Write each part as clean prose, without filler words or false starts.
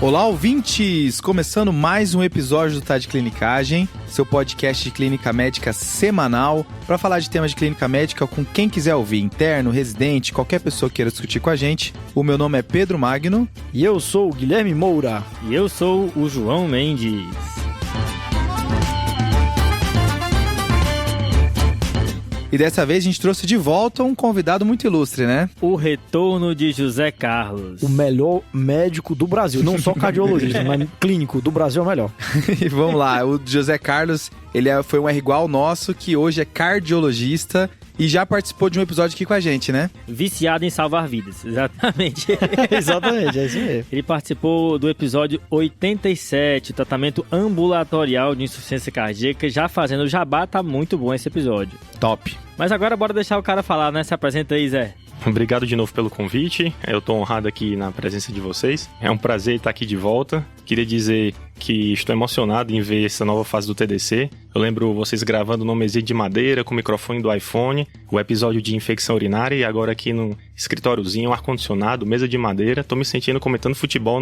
Olá, ouvintes! Começando mais um episódio do Tá de Clinicagem, seu podcast de clínica médica semanal, para falar de temas de clínica médica com quem quiser ouvir, interno, residente, qualquer pessoa que queira discutir com a gente. O meu nome é Pedro Magno. E eu sou o Guilherme Moura. E eu sou o João Mendes. E dessa vez a gente trouxe de volta um convidado muito ilustre, né? O retorno de José Carlos. O melhor médico do Brasil, não só cardiologista, mas clínico do Brasil é o melhor. E vamos lá, o José Carlos, foi um R igual nosso, que hoje é cardiologista e já participou de um episódio aqui com a gente, né? Viciado em salvar vidas, exatamente. Exatamente, é isso mesmo. Ele participou do episódio 87, tratamento ambulatorial de insuficiência cardíaca, já fazendo o jabá, tá muito bom esse episódio. Top. Mas agora bora deixar o cara falar, né? Se apresenta aí, Zé. Obrigado de novo pelo convite, eu tô honrado aqui na presença de vocês. É um prazer estar aqui de volta. Queria dizer que estou emocionado em ver essa nova fase do TDC. Eu lembro vocês gravando no mesinho de madeira, com o microfone do iPhone, o episódio de infecção urinária e agora aqui no escritóriozinho, ar-condicionado, mesa de madeira. Tô me sentindo comentando futebol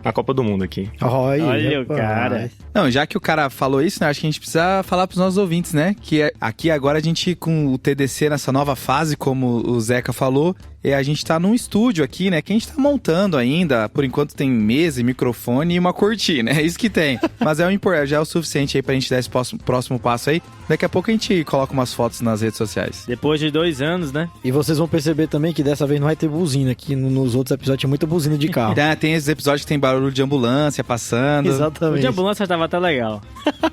na Copa do Mundo aqui. Olha o cara. Não, já que o cara falou isso, né, acho que a gente precisa falar pros nossos ouvintes, né? Que aqui agora a gente, com o TDC nessa nova fase, como o Zeca falou, a gente tá num estúdio aqui, né, que a gente tá montando ainda. Por enquanto tem mesa, microfone e uma cortina, é isso que tem. Mas já é o suficiente aí pra gente dar esse próximo passo aí. Daqui a pouco a gente coloca umas fotos nas redes sociais. Depois de 2 anos, né? E vocês vão perceber também que dessa vez não vai ter buzina, que nos outros episódios tinha muita buzina de carro. Tem esses episódios que tem barulho de ambulância passando. Exatamente. O de ambulância tava até legal.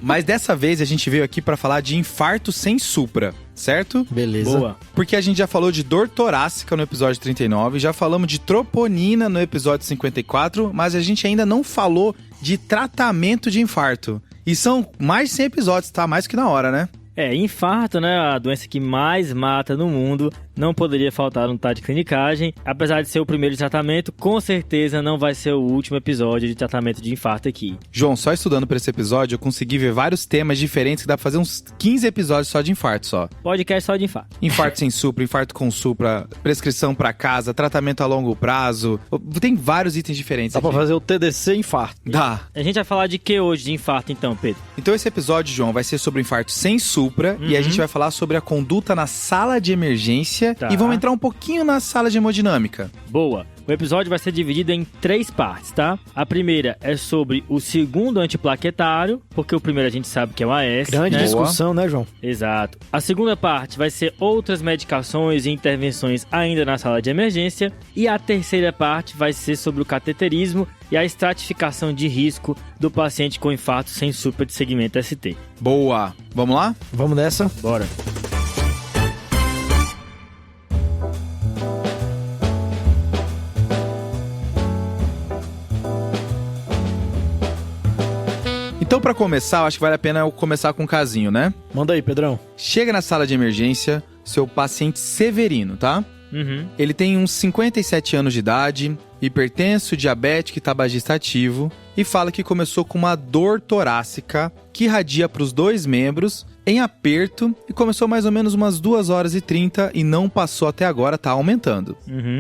Mas dessa vez a gente veio aqui pra falar de infarto sem supra. Certo? Beleza. Boa. Porque a gente já falou de dor torácica no episódio 39, já falamos de troponina no episódio 54, mas a gente ainda não falou de tratamento de infarto. E são mais de 100 episódios, tá? Mais que na hora, né? Infarto, né? A doença que mais mata no mundo. Não poderia faltar no Tá de Clinicagem. Apesar de ser o primeiro de tratamento, com certeza não vai ser o último episódio de tratamento de infarto aqui. João, só estudando pra esse episódio, eu consegui ver vários temas diferentes que dá pra fazer uns 15 episódios só de infarto só. Podcast só de infarto. Infarto sem supra, infarto com supra, prescrição pra casa, tratamento a longo prazo. Tem vários itens diferentes Dá aqui. pra fazer o TDC infarto. Dá. A gente vai falar de que hoje de infarto então, Pedro? Então esse episódio, João, vai ser sobre o infarto sem supra e a gente vai falar sobre a conduta na sala de emergência e vamos entrar um pouquinho na sala de hemodinâmica. Boa. O episódio vai ser dividido em 3 partes, tá? A primeira é sobre o segundo antiplaquetário, porque o primeiro a gente sabe que é o AS. Grande discussão, né, João? Exato. A segunda parte vai ser outras medicações e intervenções ainda na sala de emergência. E a terceira parte vai ser sobre o cateterismo e a estratificação de risco do paciente com infarto sem supra de segmento ST. Boa. Vamos lá? Vamos nessa? Bora. Então, pra começar, eu acho que vale a pena eu começar com um casinho, né? Manda aí, Pedrão. Chega na sala de emergência, seu paciente Severino, tá? Ele tem uns 57 anos de idade, hipertenso, diabético e tabagista ativo, e fala que começou com uma dor torácica que irradia para os 2 membros, em aperto, e começou mais ou menos umas 2h30 e não passou até agora, tá aumentando.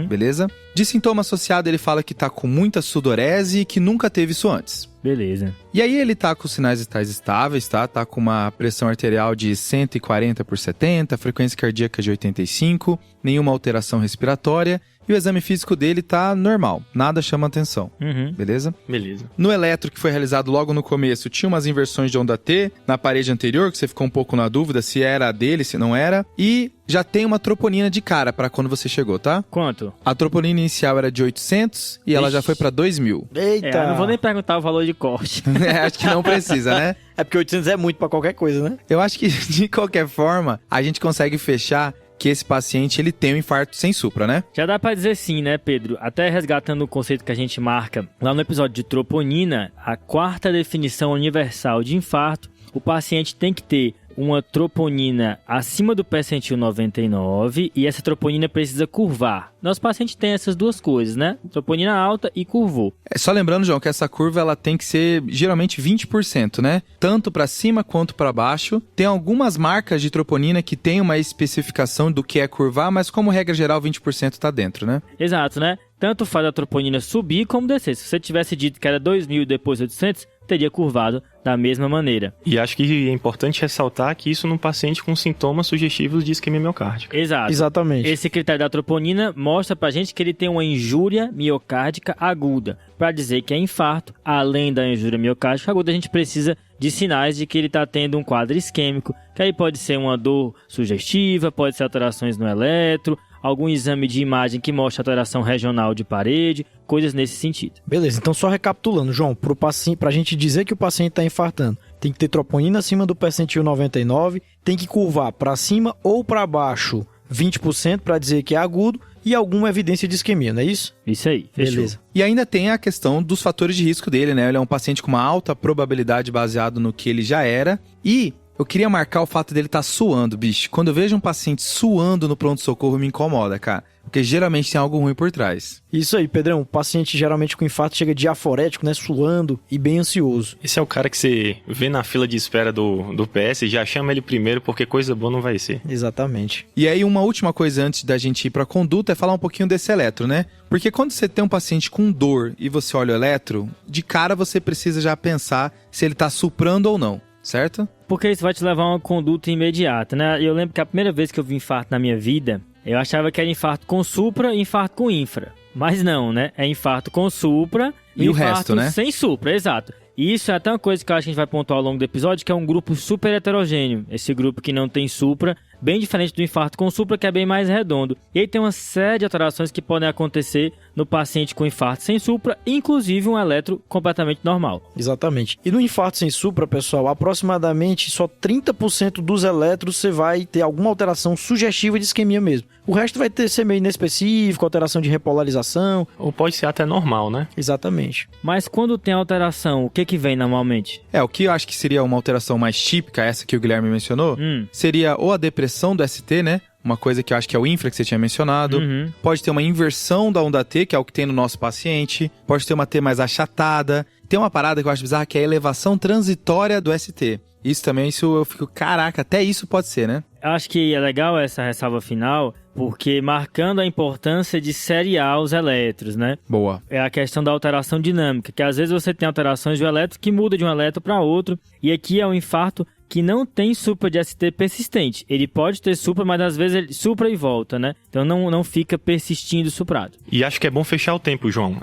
Beleza? De sintoma associado, ele fala que tá com muita sudorese e que nunca teve isso antes. Beleza. E aí ele tá com os sinais vitais estáveis, tá? Tá com uma pressão arterial de 140/70, frequência cardíaca de 85, nenhuma alteração respiratória, e o exame físico dele tá normal, nada chama atenção. Beleza? Beleza. No eletro, que foi realizado logo no começo, tinha umas inversões de onda T na parede anterior, que você ficou um pouco na dúvida se era a dele, se não era, e já tem uma troponina de cara pra quando você chegou, tá? Quanto? A troponina inicial era de 800 e ela já foi pra 2.000. Eita! Eu não vou nem perguntar o valor de corte. Acho que não precisa, né? É porque 800 é muito pra qualquer coisa, né? Eu acho que, de qualquer forma, a gente consegue fechar que esse paciente, ele tem um infarto sem supra, né? Já dá pra dizer sim, né, Pedro? Até resgatando o conceito que a gente marca lá no episódio de troponina, a 4ª definição universal de infarto, o paciente tem que ter uma troponina acima do percentil 99 e essa troponina precisa curvar. nosso paciente tem essas duas coisas, né? Troponina alta e curvou. Só lembrando, João, que essa curva ela tem que ser geralmente 20%, né? Tanto para cima quanto para baixo. Tem algumas marcas de troponina que tem uma especificação do que é curvar, mas como regra geral 20% está dentro, né? Exato, né? Tanto faz a troponina subir como descer. Se você tivesse dito que era 2.000 e depois 800, teria curvado da mesma maneira. E acho que é importante ressaltar que isso num paciente com sintomas sugestivos de isquemia miocárdica. Exato. Exatamente. Esse critério da troponina mostra pra gente que ele tem uma injúria miocárdica aguda. Para dizer que é infarto, além da injúria miocárdica aguda, a gente precisa de sinais de que ele está tendo um quadro isquêmico, que aí pode ser uma dor sugestiva, pode ser alterações no eletro, algum exame de imagem que mostra alteração regional de parede, coisas nesse sentido. Beleza, então só recapitulando, João, pra gente dizer que o paciente está infartando, tem que ter troponina acima do percentil 99, tem que curvar para cima ou para baixo 20% para dizer que é agudo e alguma evidência de isquemia, não é isso? Isso aí, fechou. Beleza. E ainda tem a questão dos fatores de risco dele, né? Ele é um paciente com uma alta probabilidade baseado no que ele já era. E eu queria marcar o fato dele estar suando, bicho. Quando eu vejo um paciente suando no pronto-socorro, me incomoda, cara. Porque geralmente tem algo ruim por trás. Isso aí, Pedrão. O paciente geralmente com infarto chega diaforético, né? Suando e bem ansioso. Esse é o cara que você vê na fila de espera do PS e já chama ele primeiro porque coisa boa não vai ser. Exatamente. E aí uma última coisa antes da gente ir pra conduta é falar um pouquinho desse eletro, né? Porque quando você tem um paciente com dor e você olha o eletro, de cara você precisa já pensar se ele tá suprando ou não, certo? Porque isso vai te levar a uma conduta imediata, né? Eu lembro que a primeira vez que eu vi infarto na minha vida, eu achava que era infarto com supra e infarto com infra. Mas não, né? É infarto com supra e o infarto resto, né? Sem supra, exato. E isso é até uma coisa que eu acho que a gente vai pontuar ao longo do episódio, que é um grupo super heterogêneo. Esse grupo que não tem supra, bem diferente do infarto com supra, que é bem mais redondo. E aí tem uma série de alterações que podem acontecer no paciente com infarto sem supra, inclusive um eletro completamente normal. Exatamente. E no infarto sem supra, pessoal, aproximadamente só 30% dos eletros você vai ter alguma alteração sugestiva de isquemia mesmo. O resto vai ser meio inespecífico, alteração de repolarização. Ou pode ser até normal, né? Exatamente. Mas quando tem alteração, o que vem normalmente? O que eu acho que seria uma alteração mais típica, essa que o Guilherme mencionou, seria ou a depressão do ST, né? Uma coisa que eu acho que é o infra que você tinha mencionado. Pode ter uma inversão da onda T, que é o que tem no nosso paciente. Pode ter uma T mais achatada. Tem uma parada que eu acho bizarra, que é a elevação transitória do ST. Isso também, eu fico, caraca, até isso pode ser, né? Eu acho que é legal essa ressalva final, porque marcando a importância de seriar os eletros, né? Boa. É a questão da alteração dinâmica, que às vezes você tem alterações do eletro que muda de um eletro para outro, e aqui é um infarto que não tem supra de ST persistente. Ele pode ter supra, mas às vezes ele supra e volta, né? Então não fica persistindo suprado. E acho que é bom fechar o tempo, João.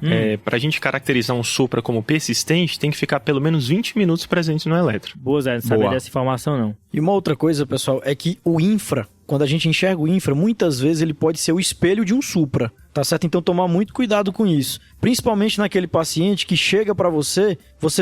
Pra gente caracterizar um supra como persistente, tem que ficar pelo menos 20 minutos presente no eletro. Boa, Zé, não sabia dessa informação não. E uma outra coisa, pessoal, é que o infra, quando a gente enxerga o infra, muitas vezes ele pode ser o espelho de um supra, tá certo? Então tomar muito cuidado com isso. Principalmente naquele paciente que chega pra você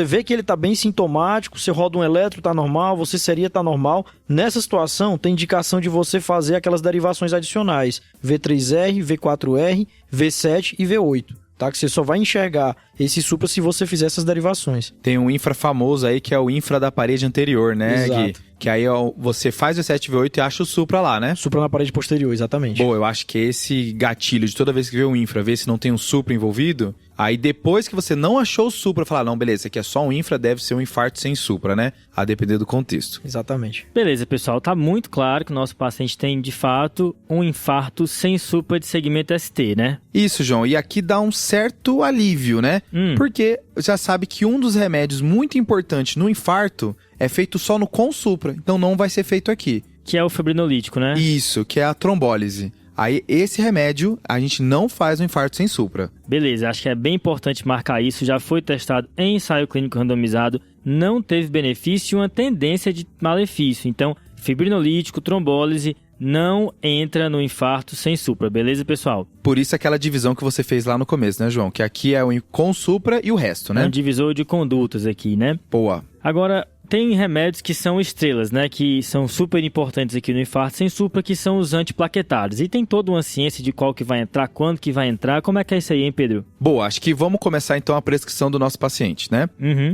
vê que ele tá bem sintomático, você roda um eletro, tá normal, você seria tá normal. Nessa situação, tem indicação de você fazer aquelas derivações adicionais, V3R, V4R, V7 e V8. Tá? Que você só vai enxergar esse supra se você fizer essas derivações. Tem um infra famoso aí que é o infra da parede anterior, né? Exato. Que aí você faz o V7 e V8 e acha o supra lá, né? Supra na parede posterior, exatamente. Boa, eu acho que esse gatilho de toda vez que vê um infra, ver se não tem um supra envolvido, aí depois que você não achou o supra, falar, não, beleza, aqui é só um infra, deve ser um infarto sem supra, né? A depender do contexto. Exatamente. Beleza, pessoal, tá muito claro que o nosso paciente tem, de fato, um infarto sem supra de segmento ST, né? Isso, João, e aqui dá um certo alívio, né? Porque já sabe que um dos remédios muito importantes no infarto é feito só no com supra, então não vai ser feito aqui. Que é o fibrinolítico, né? Isso, que é a trombólise. Aí, esse remédio, a gente não faz um infarto sem supra. Beleza, acho que é bem importante marcar isso. Já foi testado em ensaio clínico randomizado, não teve benefício e uma tendência de malefício. Então, fibrinolítico, trombólise, não entra no infarto sem supra, beleza, pessoal? Por isso aquela divisão que você fez lá no começo, né, João? Que aqui é o com supra e o resto, né? É um divisor de condutas aqui, né? Boa. Agora, tem remédios que são estrelas, né? Que são super importantes aqui no infarto sem supra, que são os antiplaquetários. E tem toda uma ciência de qual que vai entrar, quando que vai entrar. Como é que é isso aí, hein, Pedro? Boa, acho que vamos começar então a prescrição do nosso paciente, né?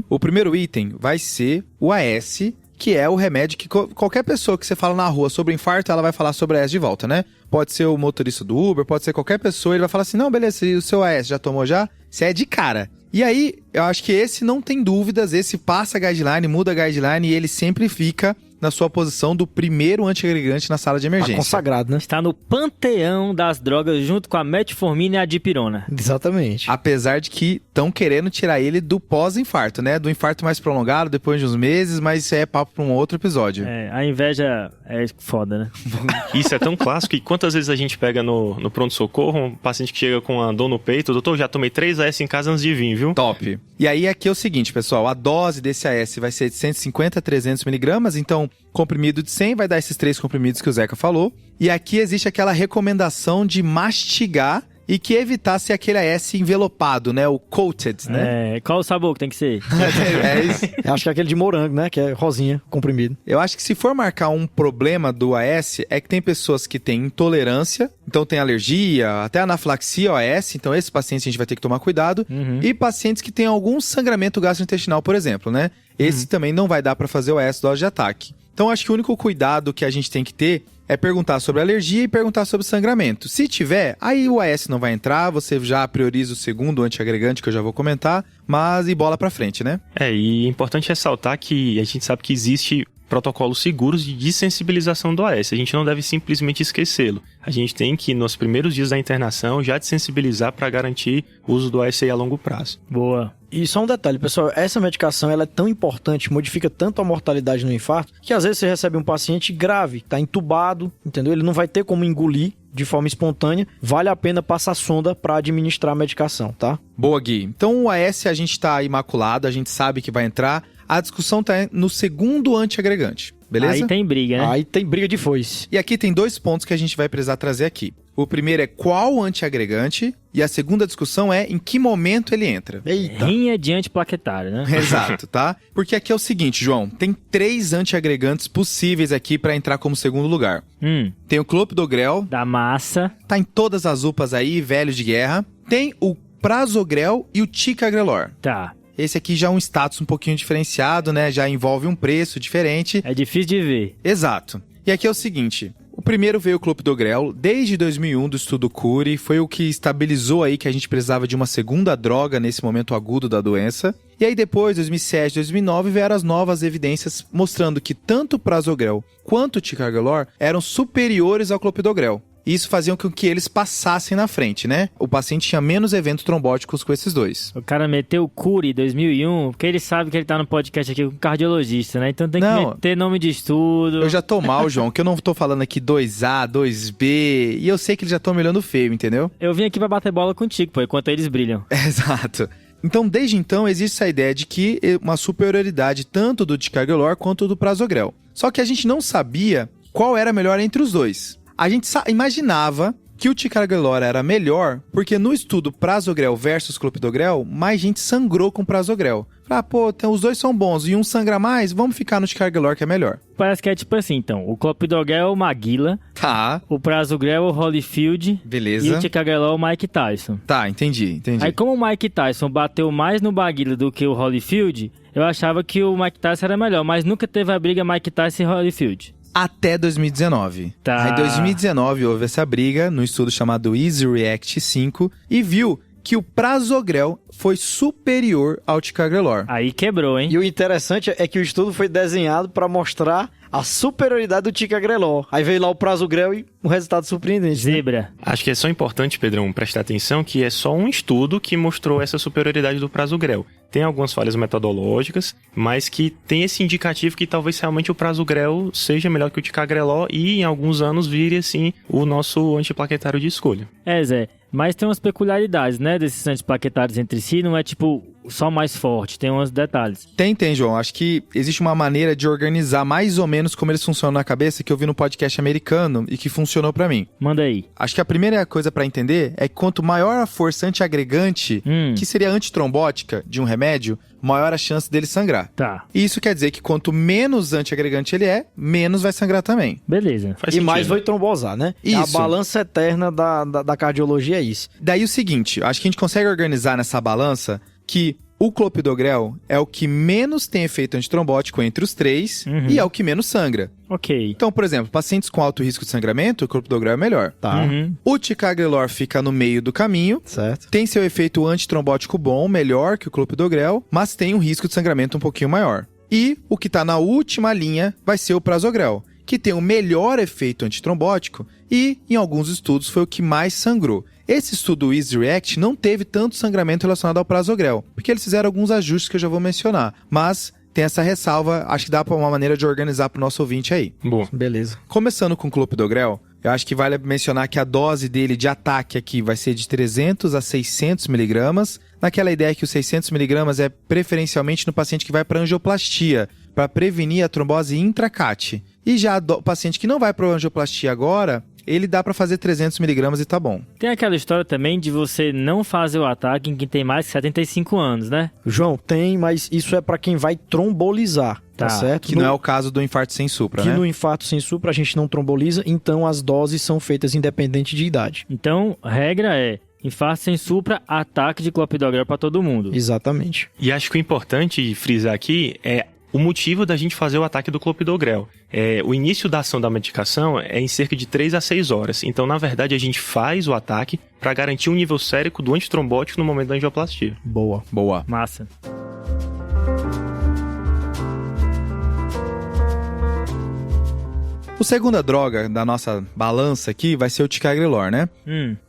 O primeiro item vai ser o AS, que é o remédio que qualquer pessoa que você fala na rua sobre infarto, ela vai falar sobre AS de volta, né? Pode ser o motorista do Uber, pode ser qualquer pessoa, ele vai falar assim, não, beleza, o seu AS já tomou já? Você é de cara. E aí, eu acho que esse não tem dúvidas, esse passa a guideline, muda a guideline e ele sempre fica na sua posição do primeiro antiagregante na sala de emergência. Tá consagrado, né? Está no panteão das drogas junto com a metformina e a dipirona. Exatamente. Apesar de que estão querendo tirar ele do pós-infarto, né? Do infarto mais prolongado, depois de uns meses, mas isso é papo para um outro episódio. A inveja é foda, né? Isso é tão clássico que quantas vezes a gente pega no pronto-socorro, um paciente que chega com a dor no peito, doutor, já tomei 3 AS em casa antes de vir, viu? Top. E aí aqui é o seguinte, pessoal, a dose desse AS vai ser de 150 a 300 miligramas, então comprimido de 100 vai dar esses 3 comprimidos que o Zeca falou. E aqui existe aquela recomendação de mastigar e que evitasse aquele AS envelopado, né? O coated, né? Qual o sabor que tem que ser? É isso. Eu acho que é aquele de morango, né? Que é rosinha, comprimido. Eu acho que se for marcar um problema do AS, é que tem pessoas que têm intolerância, então tem alergia, até anafilaxia ao AS, então esses pacientes a gente vai ter que tomar cuidado. E pacientes que têm algum sangramento gastrointestinal, por exemplo, né? Esse também não vai dar para fazer o AS dose de ataque. Então acho que o único cuidado que a gente tem que ter é perguntar sobre alergia e perguntar sobre sangramento. Se tiver, aí o AS não vai entrar, você já prioriza o segundo antiagregante que eu já vou comentar, mas e bola pra frente, né? E é importante ressaltar que a gente sabe que existe protocolos seguros de desensibilização do AS. A gente não deve simplesmente esquecê-lo. A gente tem que, nos primeiros dias da internação, já desensibilizar para garantir o uso do AS a longo prazo. Boa. E só um detalhe, pessoal, essa medicação ela é tão importante, modifica tanto a mortalidade no infarto, que às vezes você recebe um paciente grave, tá entubado, entendeu? Ele não vai ter como engolir de forma espontânea, vale a pena passar sonda para administrar a medicação, tá? Boa, Gui. Então o AS a gente tá imaculado, a gente sabe que vai entrar, a discussão tá no segundo antiagregante, beleza? Aí tem briga, né? Aí tem briga de foice. E aqui tem 2 pontos que a gente vai precisar trazer aqui. O primeiro é qual antiagregante e a segunda discussão é em que momento ele entra. Eita. Rinha de antiplaquetário, né? Exato, tá? Porque aqui é o seguinte, João, tem 3 antiagregantes possíveis aqui para entrar como segundo lugar. Tem o clopidogrel, Da massa. tá em todas as UPAs aí, velho de guerra. Tem o prasugrel e o ticagrelor. Tá. Esse aqui já é um status um pouquinho diferenciado, né? Já envolve um preço diferente. É difícil de ver. Exato. E aqui é o seguinte, o primeiro veio o clopidogrel, desde 2001 do estudo Curie, foi o que estabilizou aí que a gente precisava de uma segunda droga nesse momento agudo da doença. E aí depois, 2007, 2009, vieram as novas evidências mostrando que tanto o prasugrel quanto o ticagrelor eram superiores ao clopidogrel. Isso fazia com que eles passassem na frente, né? O paciente tinha menos eventos trombóticos com esses 2. O cara meteu o Curie 2001, porque ele sabe que ele tá no podcast aqui com um cardiologista, né? Então tem que meter nome de estudo. Eu já tô mal, João, que eu não tô falando aqui 2A, 2B, e eu sei que eles já estão me olhando feio, entendeu? Eu vim aqui pra bater bola contigo, pô, enquanto eles brilham. Exato. Então, desde então, existe essa ideia de que uma superioridade tanto do ticagrelor quanto do prasugrel. Só que a gente não sabia qual era melhor entre os 2. A gente imaginava que o ticagrelor era melhor, porque no estudo prasugrel versus clopidogrel, mais gente sangrou com prasugrel. Os 2 são bons e um sangra mais, vamos ficar no ticagrelor que é melhor. Parece que é tipo assim, então, o clopidogrel é o Maguila, Tá. o prasugrel é o Holyfield, Beleza. e o ticagrelor é o Mike Tyson. Tá, entendi. Aí como o Mike Tyson bateu mais no Maguila do que o Holyfield, eu achava que o Mike Tyson era melhor, mas nunca teve a briga Mike Tyson e Holyfield. Até 2019. Tá. Em 2019 houve essa briga no estudo chamado Easy React 5 e viu que o prasugrel foi superior ao ticagrelor. Aí quebrou, hein? E o interessante é que o estudo foi desenhado para mostrar a superioridade do ticagrelor. Aí veio lá o prasugrel e um resultado surpreendente. Zebra. Acho que é só importante, Pedrão, prestar atenção que é só um estudo que mostrou essa superioridade do prasugrel. Tem algumas falhas metodológicas, mas que tem esse indicativo que talvez realmente o prasugrel seja melhor que o ticagrelor e em alguns anos vire, assim, o nosso antiplaquetário de escolha. Zé. Mas tem umas peculiaridades, né, desses antiplaquetários entre si, não é tipo só mais forte, tem uns detalhes. Tem, João. Acho que existe uma maneira de organizar mais ou menos como eles funcionam na cabeça que eu vi no podcast americano e que funcionou pra mim. Manda aí. Acho que a primeira coisa pra entender é que quanto maior a força antiagregante, que seria antitrombótica de um remédio, maior a chance dele sangrar. Tá. E isso quer dizer que quanto menos antiagregante ele é, menos vai sangrar também. Beleza. Faz E sentido. mais vai trombosar, né? Isso. A balança eterna da cardiologia é isso. Daí o seguinte, acho que a gente consegue organizar nessa balança que o clopidogrel é o que menos tem efeito antitrombótico entre os três e é o que menos sangra. Ok. Então, por exemplo, pacientes com alto risco de sangramento, o clopidogrel é melhor. Tá. O ticagrelor fica no meio do caminho, Certo. tem seu efeito antitrombótico bom, melhor que o clopidogrel, mas tem um risco de sangramento um pouquinho maior. E o que está na última linha vai ser o prasugrel, que tem o melhor efeito antitrombótico e, em alguns estudos, foi o que mais sangrou. Esse estudo Easy React não teve tanto sangramento relacionado ao prasugrel, porque eles fizeram alguns ajustes que eu já vou mencionar, mas tem essa ressalva, acho que dá para uma maneira de organizar para o nosso ouvinte aí. Boa. Beleza. Começando com o clopidogrel, eu acho que vale mencionar que a dose dele de ataque aqui vai ser de 300 a 600 miligramas, naquela ideia que os 600 miligramas é preferencialmente no paciente que vai para angioplastia, para prevenir a trombose intracate. E já o paciente que não vai para angioplastia agora, ele dá para fazer 300 miligramas e tá bom. Tem aquela história também de você não fazer o ataque em quem tem mais de 75 anos, né? João, tem, mas isso é pra quem vai trombolizar, tá certo? Que não é o caso do infarto sem supra, né? Que no infarto sem supra a gente não tromboliza, então as doses são feitas independente de idade. Então, a regra é infarto sem supra, ataque de clopidogrel para todo mundo. Exatamente. E acho que o importante frisar aqui é o motivo da gente fazer o ataque do clopidogrel. O início da ação da medicação é em cerca de 3 a 6 horas. Então, na verdade, a gente faz o ataque para garantir um nível sérico do antitrombótico no momento da angioplastia. Boa. Boa. Massa. A segunda droga da nossa balança aqui vai ser o ticagrelor, né?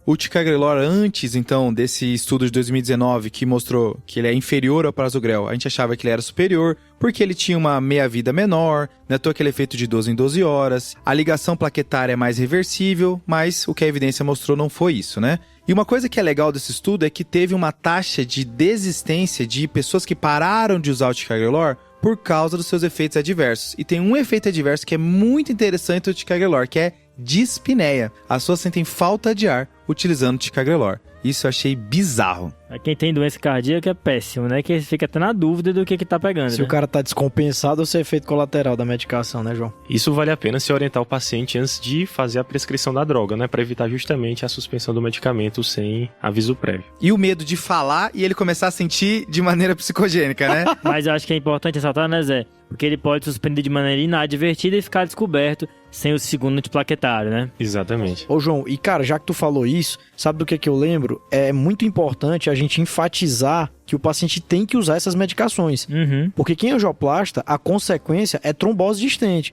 O ticagrelor antes, então, desse estudo de 2019 que mostrou que ele é inferior ao prasugrel, a gente achava que ele era superior porque ele tinha uma meia-vida menor, né? Todo aquele efeito de 12 em 12 horas, a ligação plaquetária é mais reversível, mas o que a evidência mostrou não foi isso, né? E uma coisa que é legal desse estudo é que teve uma taxa de desistência de pessoas que pararam de usar o ticagrelor por causa dos seus efeitos adversos. E tem um efeito adverso que é muito interessante do ticagrelor, que é dispneia. As pessoas sentem falta de ar utilizando o ticagrelor. Isso eu achei bizarro. Quem tem doença cardíaca é péssimo, né? Que fica até na dúvida do que tá pegando, Se né? o cara tá descompensado ou se é efeito colateral da medicação, né, João? Isso vale a pena se orientar o paciente antes de fazer a prescrição da droga, né? Para evitar justamente a suspensão do medicamento sem aviso prévio. E o medo de falar e ele começar a sentir de maneira psicogênica, né? Mas eu acho que é importante ressaltar, né, Zé? Porque ele pode suspender de maneira inadvertida e ficar descoberto sem o segundo antiplaquetário, né? Exatamente. Ô, João, e cara, já que tu falou isso, sabe do que eu lembro? É muito importante a gente enfatizar que o paciente tem que usar essas medicações. Porque quem é angioplasta, a consequência é trombose distente.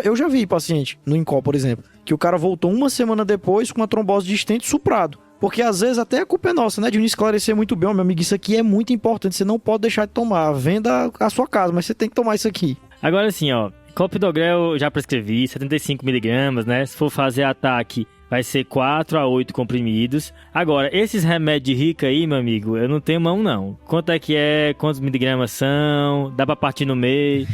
Eu já vi paciente no INCOL, por exemplo, que o cara voltou uma semana depois com uma trombose distente suprado. Porque às vezes até a culpa é nossa, né? De não esclarecer muito bem, ó, meu amigo, isso aqui é muito importante, você não pode deixar de tomar. Venda a sua casa, mas você tem que tomar isso aqui. Agora assim, ó, clopidogrel eu já prescrevi, 75mg, né? Se for fazer ataque, vai ser 4 a 8 comprimidos. Agora, esses remédios ricos aí, meu amigo, eu não tenho mão, não. Quanto é que é? Quantos miligramas são? Dá pra partir no meio?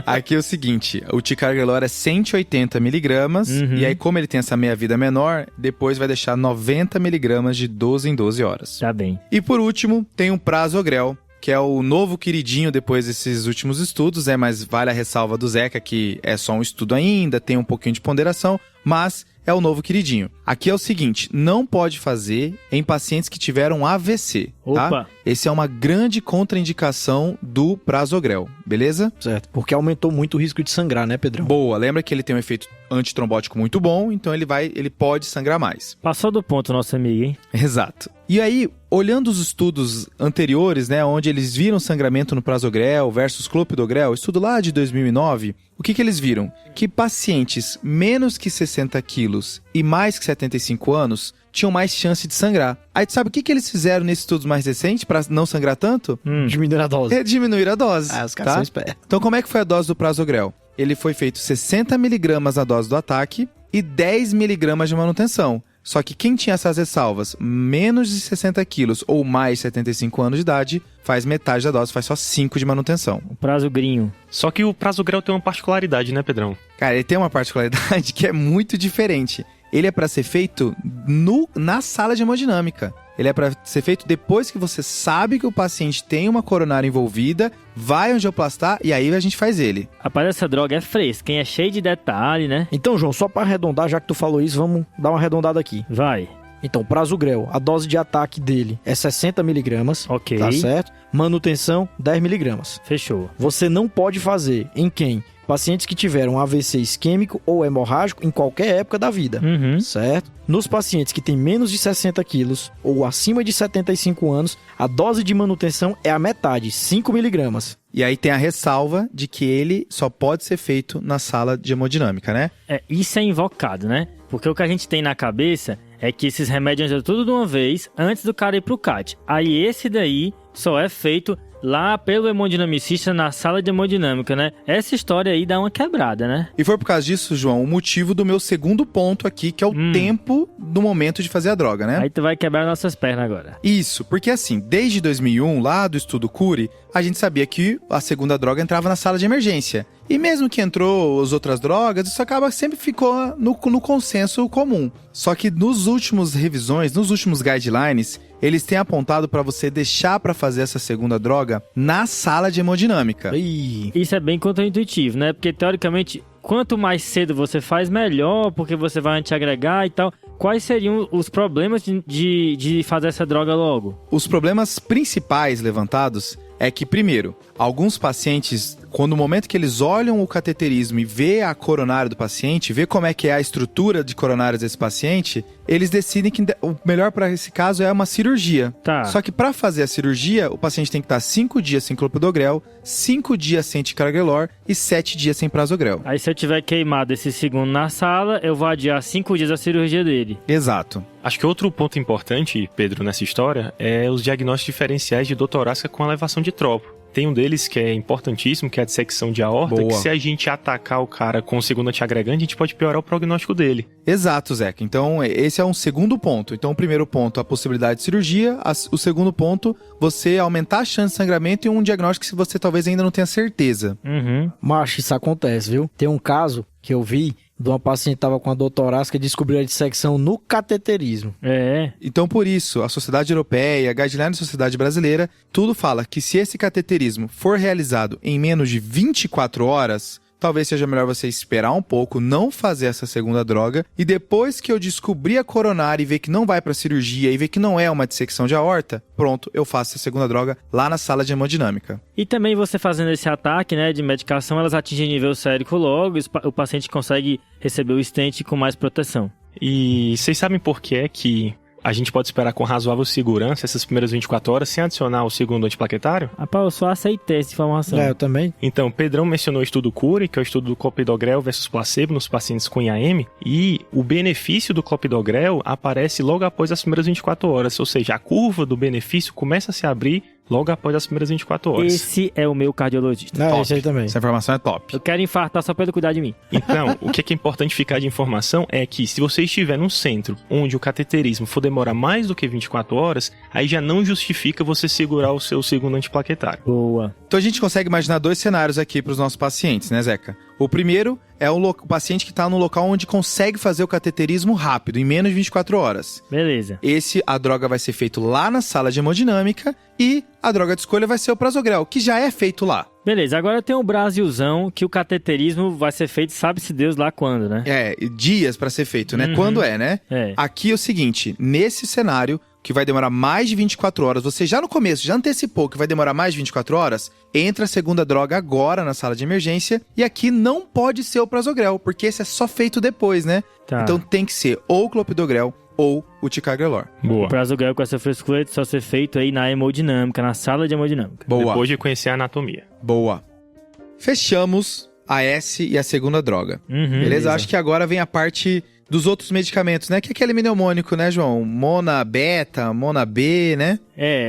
Aqui é o seguinte, o ticagrelor é 180 miligramas, e aí como ele tem essa meia-vida menor, depois vai deixar 90 miligramas de 12 em 12 horas. Tá bem. E por último, tem o prasugrel, que é o novo queridinho depois desses últimos estudos, mas vale a ressalva do Zeca, que é só um estudo ainda, tem um pouquinho de ponderação, mas é o novo queridinho. Aqui é o seguinte, não pode fazer em pacientes que tiveram AVC, Opa. tá? Esse é uma grande contraindicação do prasugrel, beleza? Certo, porque aumentou muito o risco de sangrar, né, Pedrão? Boa, lembra que ele tem um efeito antitrombótico muito bom, então ele pode sangrar mais. Passou do ponto, nosso amigo, hein? Exato. E aí, olhando os estudos anteriores, né, onde eles viram sangramento no prasugrel versus clopidogrel, estudo lá de 2009, o que eles viram? Que pacientes menos que 60 quilos e mais que 75 anos tinham mais chance de sangrar. Aí, sabe o que eles fizeram nesses estudos mais recentes para não sangrar tanto? Diminuir a dose. É diminuir a dose. Os caras são espertos. Então, como é que foi a dose do prasugrel? Ele foi feito 60 miligramas a dose do ataque e 10 miligramas de manutenção. Só que quem tinha essas ressalvas, menos de 60 quilos ou mais 75 anos de idade, faz metade da dose, faz só 5 de manutenção. O prasugrinho. Só que o prasugrel tem uma particularidade, né, Pedrão? Cara, ele tem uma particularidade que é muito diferente. Ele é para ser feito na sala de hemodinâmica. Ele é para ser feito depois que você sabe que o paciente tem uma coronária envolvida, vai angioplastar e aí a gente faz ele. Rapaz, essa droga é fresca, hein? É cheio de detalhe, né? Então, João, só pra arredondar, já que tu falou isso, vamos dar uma arredondada aqui. Vai. Então, Prasugrel, a dose de ataque dele é 60 miligramas. Ok. Tá certo? Manutenção, 10 miligramas. Fechou. Você não pode fazer em quem? Pacientes que tiveram AVC isquêmico ou hemorrágico em qualquer época da vida, certo? Nos pacientes que têm menos de 60 quilos ou acima de 75 anos, a dose de manutenção é a metade, 5 miligramas. E aí tem a ressalva de que ele só pode ser feito na sala de hemodinâmica, né? Isso é invocado, né? Porque o que a gente tem na cabeça é que esses remédios entram tudo de uma vez antes do cara ir pro CAT. Aí esse daí só é feito lá pelo hemodinamicista na sala de hemodinâmica, né? Essa história aí dá uma quebrada, né? E foi por causa disso, João, o motivo do meu segundo ponto aqui, que é o tempo do momento de fazer a droga, né? Aí tu vai quebrar nossas pernas agora. Isso, porque assim, desde 2001, lá do estudo Cury, a gente sabia que a segunda droga entrava na sala de emergência. E mesmo que entrou as outras drogas, isso acaba sempre ficou no consenso comum. Só que nos últimos revisões, nos últimos guidelines, eles têm apontado para você deixar para fazer essa segunda droga na sala de hemodinâmica. Isso é bem contraintuitivo, né? Porque teoricamente, quanto mais cedo você faz, melhor, porque você vai antiagregar e tal. Quais seriam os problemas de fazer essa droga logo? Os problemas principais levantados é que, primeiro, alguns pacientes, quando no momento que eles olham o cateterismo e vê a coronária do paciente, vê como é que é a estrutura de coronárias desse paciente, eles decidem que o melhor para esse caso é uma cirurgia. Tá. Só que para fazer a cirurgia, o paciente tem que estar 5 dias sem clopidogrel, 5 dias sem ticagrelor e 7 dias sem prasugrel. Aí se eu tiver queimado esse segundo na sala, eu vou adiar 5 dias a cirurgia dele. Exato. Acho que outro ponto importante, Pedro, nessa história, é os diagnósticos diferenciais de dor torácica com elevação de tropo. Tem um deles que é importantíssimo, que é a dissecção de aorta, Boa. que se a gente atacar o cara com o segundo antiagregante, a gente pode piorar o prognóstico dele. Exato, Zeca. Então, esse é um segundo ponto. Então, o primeiro ponto, a possibilidade de cirurgia. O segundo ponto, você aumentar a chance de sangramento e um diagnóstico que você talvez ainda não tenha certeza. Macho, isso acontece, viu? Tem um caso que eu vi de uma paciente que estava com a dor torácica e descobriu a dissecção no cateterismo. Então, por isso, a Sociedade Europeia, a Guideline da Sociedade Brasileira, tudo fala que se esse cateterismo for realizado em menos de 24 horas, talvez seja melhor você esperar um pouco, não fazer essa segunda droga, e depois que eu descobrir a coronária e ver que não vai para cirurgia e ver que não é uma dissecção de aorta, pronto, eu faço a segunda droga lá na sala de hemodinâmica. E também você fazendo esse ataque, né, de medicação, elas atingem nível sérico logo, o paciente consegue receber o stent com mais proteção. E vocês sabem por que é que a gente pode esperar com razoável segurança essas primeiras 24 horas sem adicionar o segundo antiplaquetário? Rapaz, eu só aceitei essa informação. Eu também. Então, Pedrão mencionou o estudo Cury, que é o estudo do clopidogrel versus placebo nos pacientes com IAM, e o benefício do clopidogrel aparece logo após as primeiras 24 horas, ou seja, a curva do benefício começa a se abrir logo após as primeiras 24 horas. Esse é o meu cardiologista. Esse aí também. Essa informação é top. Eu quero infartar só pra ele cuidar de mim. Então, o que é importante ficar de informação é que se você estiver num centro onde o cateterismo for demorar mais do que 24 horas, aí já não justifica você segurar o seu segundo antiplaquetário. Boa. Então a gente consegue imaginar dois cenários aqui para os nossos pacientes, né, Zeca? O primeiro é o paciente que está no local onde consegue fazer o cateterismo rápido, em menos de 24 horas. Beleza. A droga vai ser feito lá na sala de hemodinâmica e a droga de escolha vai ser o prasugrel, que já é feito lá. Beleza, agora tem o Brasilzão, que o cateterismo vai ser feito, sabe-se Deus lá quando, né? Dias para ser feito, né? Quando né? Aqui é o seguinte, nesse cenário, que vai demorar mais de 24 horas, você já no começo, já antecipou que vai demorar mais de 24 horas, entra a segunda droga agora na sala de emergência, e aqui não pode ser o prasugrel, porque esse é só feito depois, né? Tá. Então tem que ser ou o clopidogrel ou o ticagrelor. Boa. O prasugrel com essa frescura só ser feito aí na hemodinâmica, na sala de hemodinâmica. Boa. Depois de conhecer a anatomia. Boa. Fechamos a S e a segunda droga. Beleza? Acho que agora vem a parte dos outros medicamentos, né? Que é aquele mnemônico, né, João? Mona Beta, Mona B, né?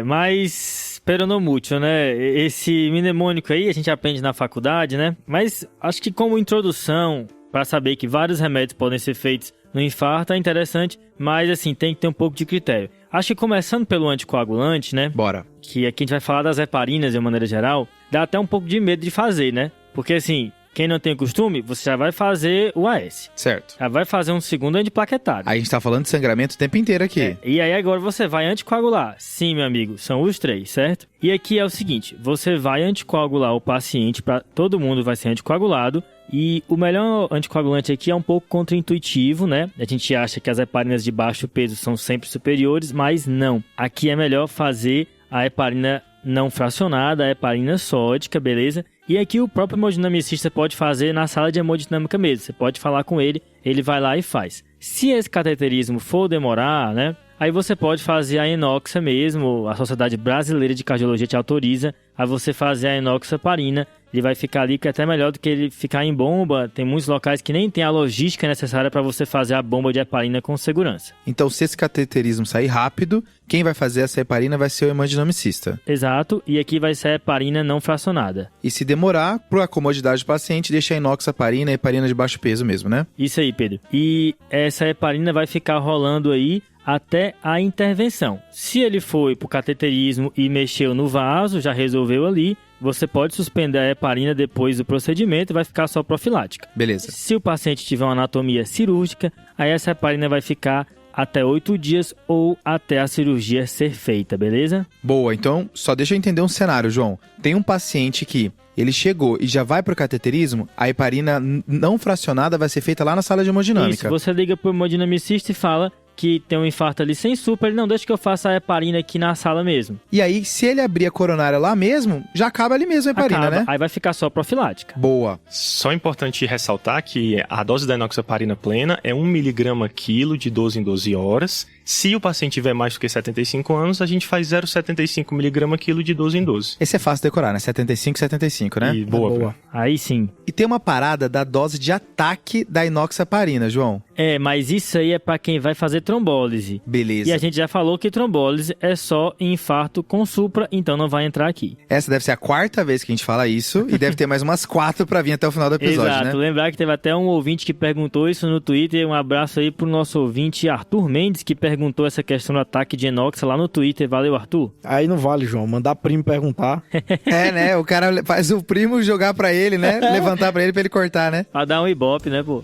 Mas peronomútil, né? Esse mnemônico aí a gente aprende na faculdade, né? Mas acho que como introdução, para saber que vários remédios podem ser feitos no infarto é interessante, mas assim, tem que ter um pouco de critério. Acho que começando pelo anticoagulante, né? Bora. Que aqui a gente vai falar das heparinas de uma maneira geral, dá até um pouco de medo de fazer, né? Porque assim, quem não tem costume, você já vai fazer o AS. Certo. Já vai fazer um segundo antiplaquetário. Aí a gente tá falando de sangramento o tempo inteiro aqui. E aí agora você vai anticoagular. Sim, meu amigo, são os 3, certo? E aqui é o seguinte, você vai anticoagular o paciente, todo mundo vai ser anticoagulado, E o melhor anticoagulante aqui é um pouco contraintuitivo, né? A gente acha que as heparinas de baixo peso são sempre superiores, mas não. Aqui é melhor fazer a heparina não fracionada, a heparina sódica, beleza? E aqui o próprio hemodinamicista pode fazer na sala de hemodinâmica mesmo. Você pode falar com ele, ele vai lá e faz. Se esse cateterismo for demorar, né? Aí você pode fazer a enoxa mesmo, a Sociedade Brasileira de Cardiologia te autoriza a você fazer a enoxaparina. Ele vai ficar ali, que é até melhor do que ele ficar em bomba. Tem muitos locais que nem tem a logística necessária para você fazer a bomba de heparina com segurança. Então, se esse cateterismo sair rápido, quem vai fazer essa heparina vai ser o hemodinamicista. Exato, e aqui vai ser a heparina não fracionada. E se demorar, por a comodidade do paciente, deixa a enoxaparina e heparina de baixo peso mesmo, né? Isso aí, Pedro. E essa heparina vai ficar rolando aí até a intervenção. Se ele foi pro cateterismo e mexeu no vaso, já resolveu ali, você pode suspender a heparina depois do procedimento e vai ficar só profilática. Beleza. Se o paciente tiver uma anatomia cirúrgica, aí essa heparina vai ficar até 8 dias ou até a cirurgia ser feita, beleza? Boa, então só deixa eu entender um cenário, João. Tem um paciente que ele chegou e já vai pro cateterismo, a heparina não fracionada vai ser feita lá na sala de hemodinâmica. Isso, você liga pro hemodinamicista e fala que tem um infarto ali sem supra, ele não deixa que eu faça a heparina aqui na sala mesmo. E aí, se ele abrir a coronária lá mesmo, já acaba ali mesmo a heparina, né? Aí vai ficar só profilática. Boa. Só é importante ressaltar que a dose da enoxaparina plena é 1 mg/quilo de 12 em 12 horas. Se o paciente tiver mais do que 75 anos, a gente faz 0,75 mg/quilo de 12 em 12. Esse é fácil de decorar, né? 75, né? E boa. Aí sim. E tem uma parada da dose de ataque da enoxaparina, João. Mas isso aí é pra quem vai fazer trombólise. Beleza. E a gente já falou que trombólise é só infarto com supra, então não vai entrar aqui. Essa deve ser a 4ª vez que a gente fala isso e deve ter mais umas 4 pra vir até o final do episódio, Exato. né? Lembrar que teve até um ouvinte que perguntou isso no Twitter. Um abraço aí pro nosso ouvinte Arthur Mendes, que perguntou essa questão do ataque de enoxa lá no Twitter. Valeu, Arthur. Aí não vale, João. Mandar primo perguntar. Né? O cara faz o primo jogar pra ele, né? Levantar pra ele cortar, né? Pra dar um ibope, né, pô?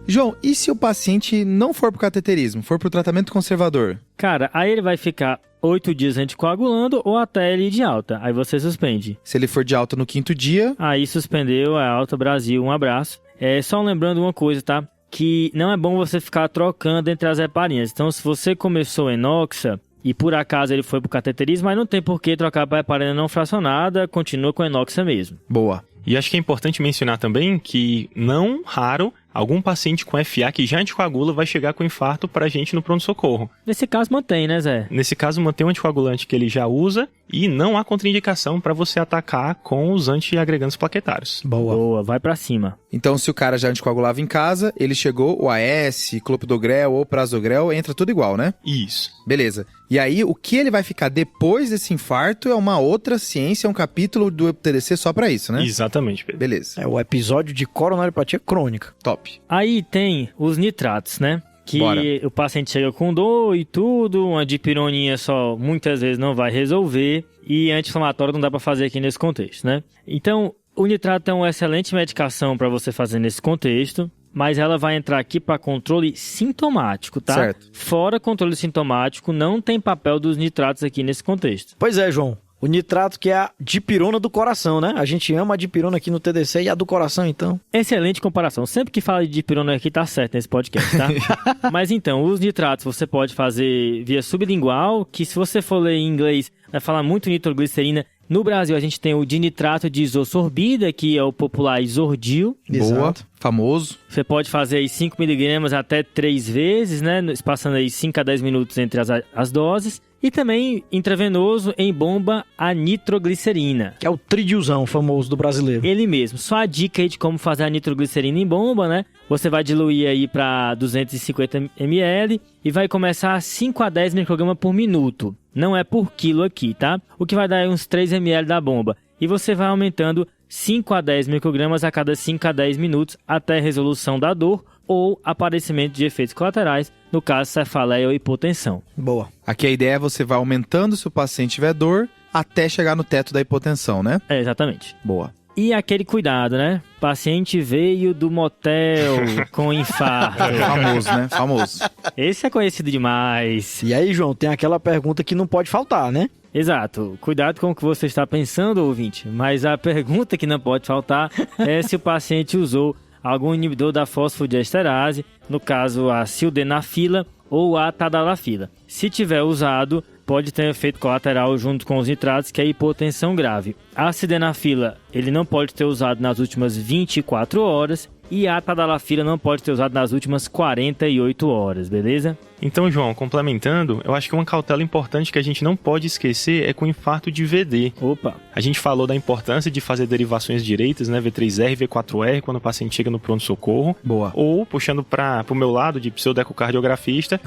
João, e se o paciente não for pro cateterismo, for pro tratamento conservador? Cara, aí ele vai ficar 8 dias anticoagulando ou até ele ir de alta. Aí você suspende. Se ele for de alta no 5º dia... Aí suspendeu a alta, Brasil, um abraço. Só lembrando uma coisa, tá? Que não é bom você ficar trocando entre as heparinas. Então, se você começou enoxa e por acaso ele foi pro cateterismo, aí não tem por que trocar para heparina não fracionada, continua com enoxa mesmo. Boa. E acho que é importante mencionar também que, não raro, algum paciente com FA que já anticoagula vai chegar com infarto pra gente no pronto-socorro. Nesse caso mantém, né, Zé? Nesse caso mantém o anticoagulante que ele já usa e não há contraindicação para você atacar com os antiagregantes plaquetários. Boa, vai pra cima. Então, se o cara já anticoagulava em casa, ele chegou, o AS, clopidogrel ou prasugrel, entra tudo igual, né? Isso. Beleza. E aí, o que ele vai ficar depois desse infarto é uma outra ciência, é um capítulo do TDC só pra isso, né? Exatamente, Pedro. Beleza. É o episódio de coronariopatia crônica. Top. Aí tem os nitratos, né? Que Bora. O paciente chega com dor e tudo, uma dipironinha só muitas vezes não vai resolver e anti-inflamatório não dá pra fazer aqui nesse contexto, né? Então, o nitrato é uma excelente medicação para você fazer nesse contexto, mas ela vai entrar aqui para controle sintomático, tá? Certo. Fora controle sintomático, não tem papel dos nitratos aqui nesse contexto. Pois é, João. O nitrato que é a dipirona do coração, né? A gente ama a dipirona aqui no TDC e a do coração, então. Excelente comparação. Sempre que fala de dipirona aqui tá certo nesse podcast, tá? Mas então, os nitratos você pode fazer via sublingual, que se você for ler em inglês, vai falar muito nitroglicerina. No Brasil, a gente tem o dinitrato de isosorbida, que é o popular Isordil. Boa. Exato. Famoso. Você pode fazer aí 5 miligramas até 3 vezes, né? Passando aí 5 a 10 minutos entre as doses. E também intravenoso em bomba a nitroglicerina. Que é o tridilzão famoso do brasileiro. Ele mesmo. Só a dica aí de como fazer a nitroglicerina em bomba, né? Você vai diluir aí para 250 ml e vai começar a 5 a 10 microgramas por minuto. Não é por quilo aqui, tá? O que vai dar aí uns 3 ml da bomba. E você vai aumentando 5 a 10 microgramas a cada 5 a 10 minutos até a resolução da dor ou aparecimento de efeitos colaterais, no caso cefaleia ou hipotensão. Boa. Aqui a ideia é você vai aumentando se o paciente tiver dor até chegar no teto da hipotensão, né? Exatamente. Boa. E aquele cuidado, né? Paciente veio do motel com infarto. Famoso, né? Famoso. Esse é conhecido demais. E aí, João, tem aquela pergunta que não pode faltar, né? Exato. Cuidado com o que você está pensando, ouvinte. Mas a pergunta que não pode faltar é se o paciente usou algum inibidor da fosfodiesterase, no caso a sildenafila ou a tadalafila. Se tiver usado, pode ter efeito colateral junto com os nitratos, que é a hipotensão grave. A sildenafila, ele não pode ter usado nas últimas 24 horas e a tadalafila não pode ter usado nas últimas 48 horas, beleza? Então, João, complementando, eu acho que uma cautela importante que a gente não pode esquecer é com o infarto de VD. Opa! A gente falou da importância de fazer derivações direitas, né, V3R e V4R, quando o paciente chega no pronto-socorro. Boa. Ou, puxando pro meu lado, de pseudoecocardiografista.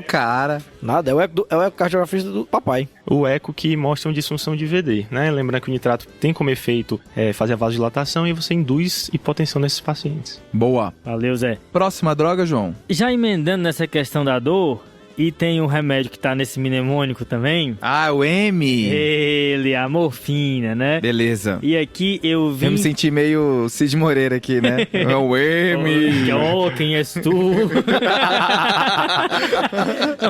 Cara. Nada, é o ecocardiografista do papai. O eco que mostra uma disfunção de VD, né? Lembrando que o nitrato tem como efeito fazer a vasodilatação e você induz hipotensão nesses pacientes. Boa. Valeu, Zé. Próxima droga, João. Já emendando nessa questão da dor, e tem um remédio que tá nesse mnemônico também. Ah, o M. Ele, a morfina, né? Beleza. E aqui eu vim... Eu me senti meio Cid Moreira aqui, né? É o M. Quem és tu?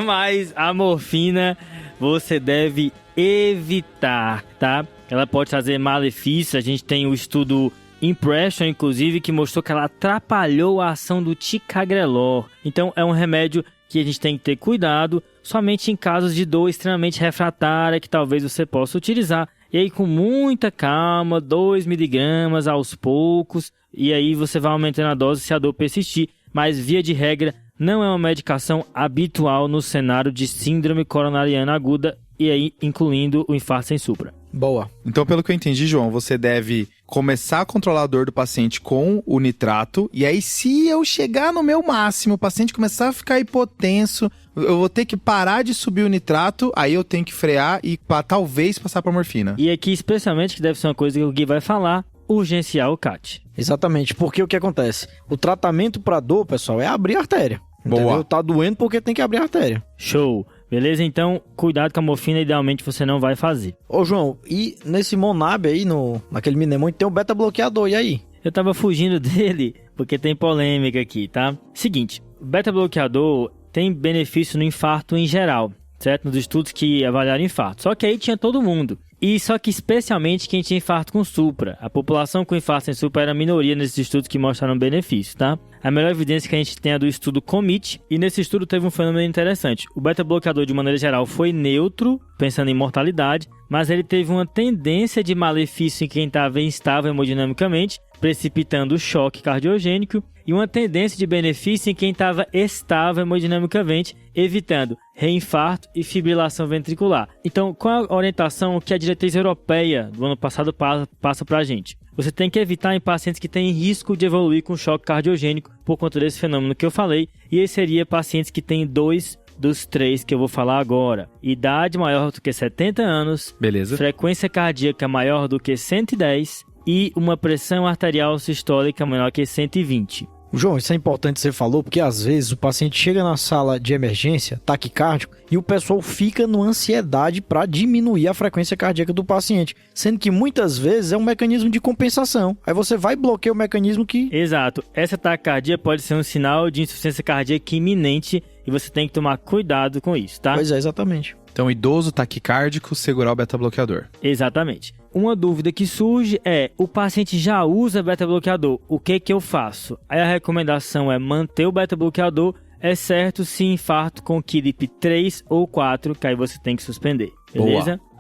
Mas a morfina você deve evitar, tá? Ela pode trazer malefícios. A gente tem o estudo Impression, inclusive, que mostrou que ela atrapalhou a ação do ticagrelor. Então, é um remédio que a gente tem que ter cuidado somente em casos de dor extremamente refratária, que talvez você possa utilizar. E aí, com muita calma, 2 miligramas aos poucos, e aí você vai aumentando a dose se a dor persistir. Mas, via de regra, não é uma medicação habitual no cenário de síndrome coronariana aguda, e aí incluindo o infarto sem supra. Boa. Então, pelo que eu entendi, João, você deve começar a controlar a dor do paciente com o nitrato, e aí se eu chegar no meu máximo, o paciente começar a ficar hipotenso, eu vou ter que parar de subir o nitrato, aí eu tenho que frear e talvez passar para morfina. E aqui, especialmente, que deve ser uma coisa que o Gui vai falar, urgenciar o CAT. Exatamente, porque o que acontece? O tratamento para dor, pessoal, é abrir a artéria. Boa. Entendeu? Tá doendo porque tem que abrir a artéria. Show! Beleza? Então, cuidado com a morfina, idealmente você não vai fazer. Ô, João, e nesse Monab aí, naquele mnemônico, tem um beta-bloqueador, e aí? Eu tava fugindo dele porque tem polêmica aqui, tá? Seguinte, o beta-bloqueador tem benefício no infarto em geral, certo? Nos estudos que avaliaram infarto. Só que aí tinha todo mundo. E só que especialmente quem tinha infarto com supra. A população com infarto sem supra era a minoria nesses estudos que mostraram benefício, tá? A melhor evidência que a gente tem é do estudo COMIT, e nesse estudo teve um fenômeno interessante. O beta-bloqueador, de maneira geral, foi neutro, pensando em mortalidade, mas ele teve uma tendência de malefício em quem estava instável hemodinamicamente, precipitando o choque cardiogênico, e uma tendência de benefício em quem estava estável hemodinamicamente, evitando reinfarto e fibrilação ventricular. Então, qual a orientação que a diretriz europeia do ano passado passa para a gente? Você tem que evitar em pacientes que têm risco de evoluir com choque cardiogênico por conta desse fenômeno que eu falei, e esse seria pacientes que têm 2 dos 3 que eu vou falar agora. Idade maior do que 70 anos, beleza, frequência cardíaca maior do que 110 e uma pressão arterial sistólica menor que 120. João, isso é importante que você falou, porque às vezes o paciente chega na sala de emergência, taquicárdico, e o pessoal fica numa ansiedade para diminuir a frequência cardíaca do paciente, sendo que muitas vezes é um mecanismo de compensação. Aí você vai bloquear o mecanismo que... Exato. Essa taquicardia pode ser um sinal de insuficiência cardíaca iminente e você tem que tomar cuidado com isso, tá? Pois é, exatamente. Então, idoso taquicárdico, segurar o beta-bloqueador. Exatamente. Uma dúvida que surge é, o paciente já usa beta-bloqueador, o que eu faço? Aí a recomendação é manter o beta-bloqueador, exceto se infarto com KIRIP 3 ou 4, que aí você tem que suspender, beleza? Boa.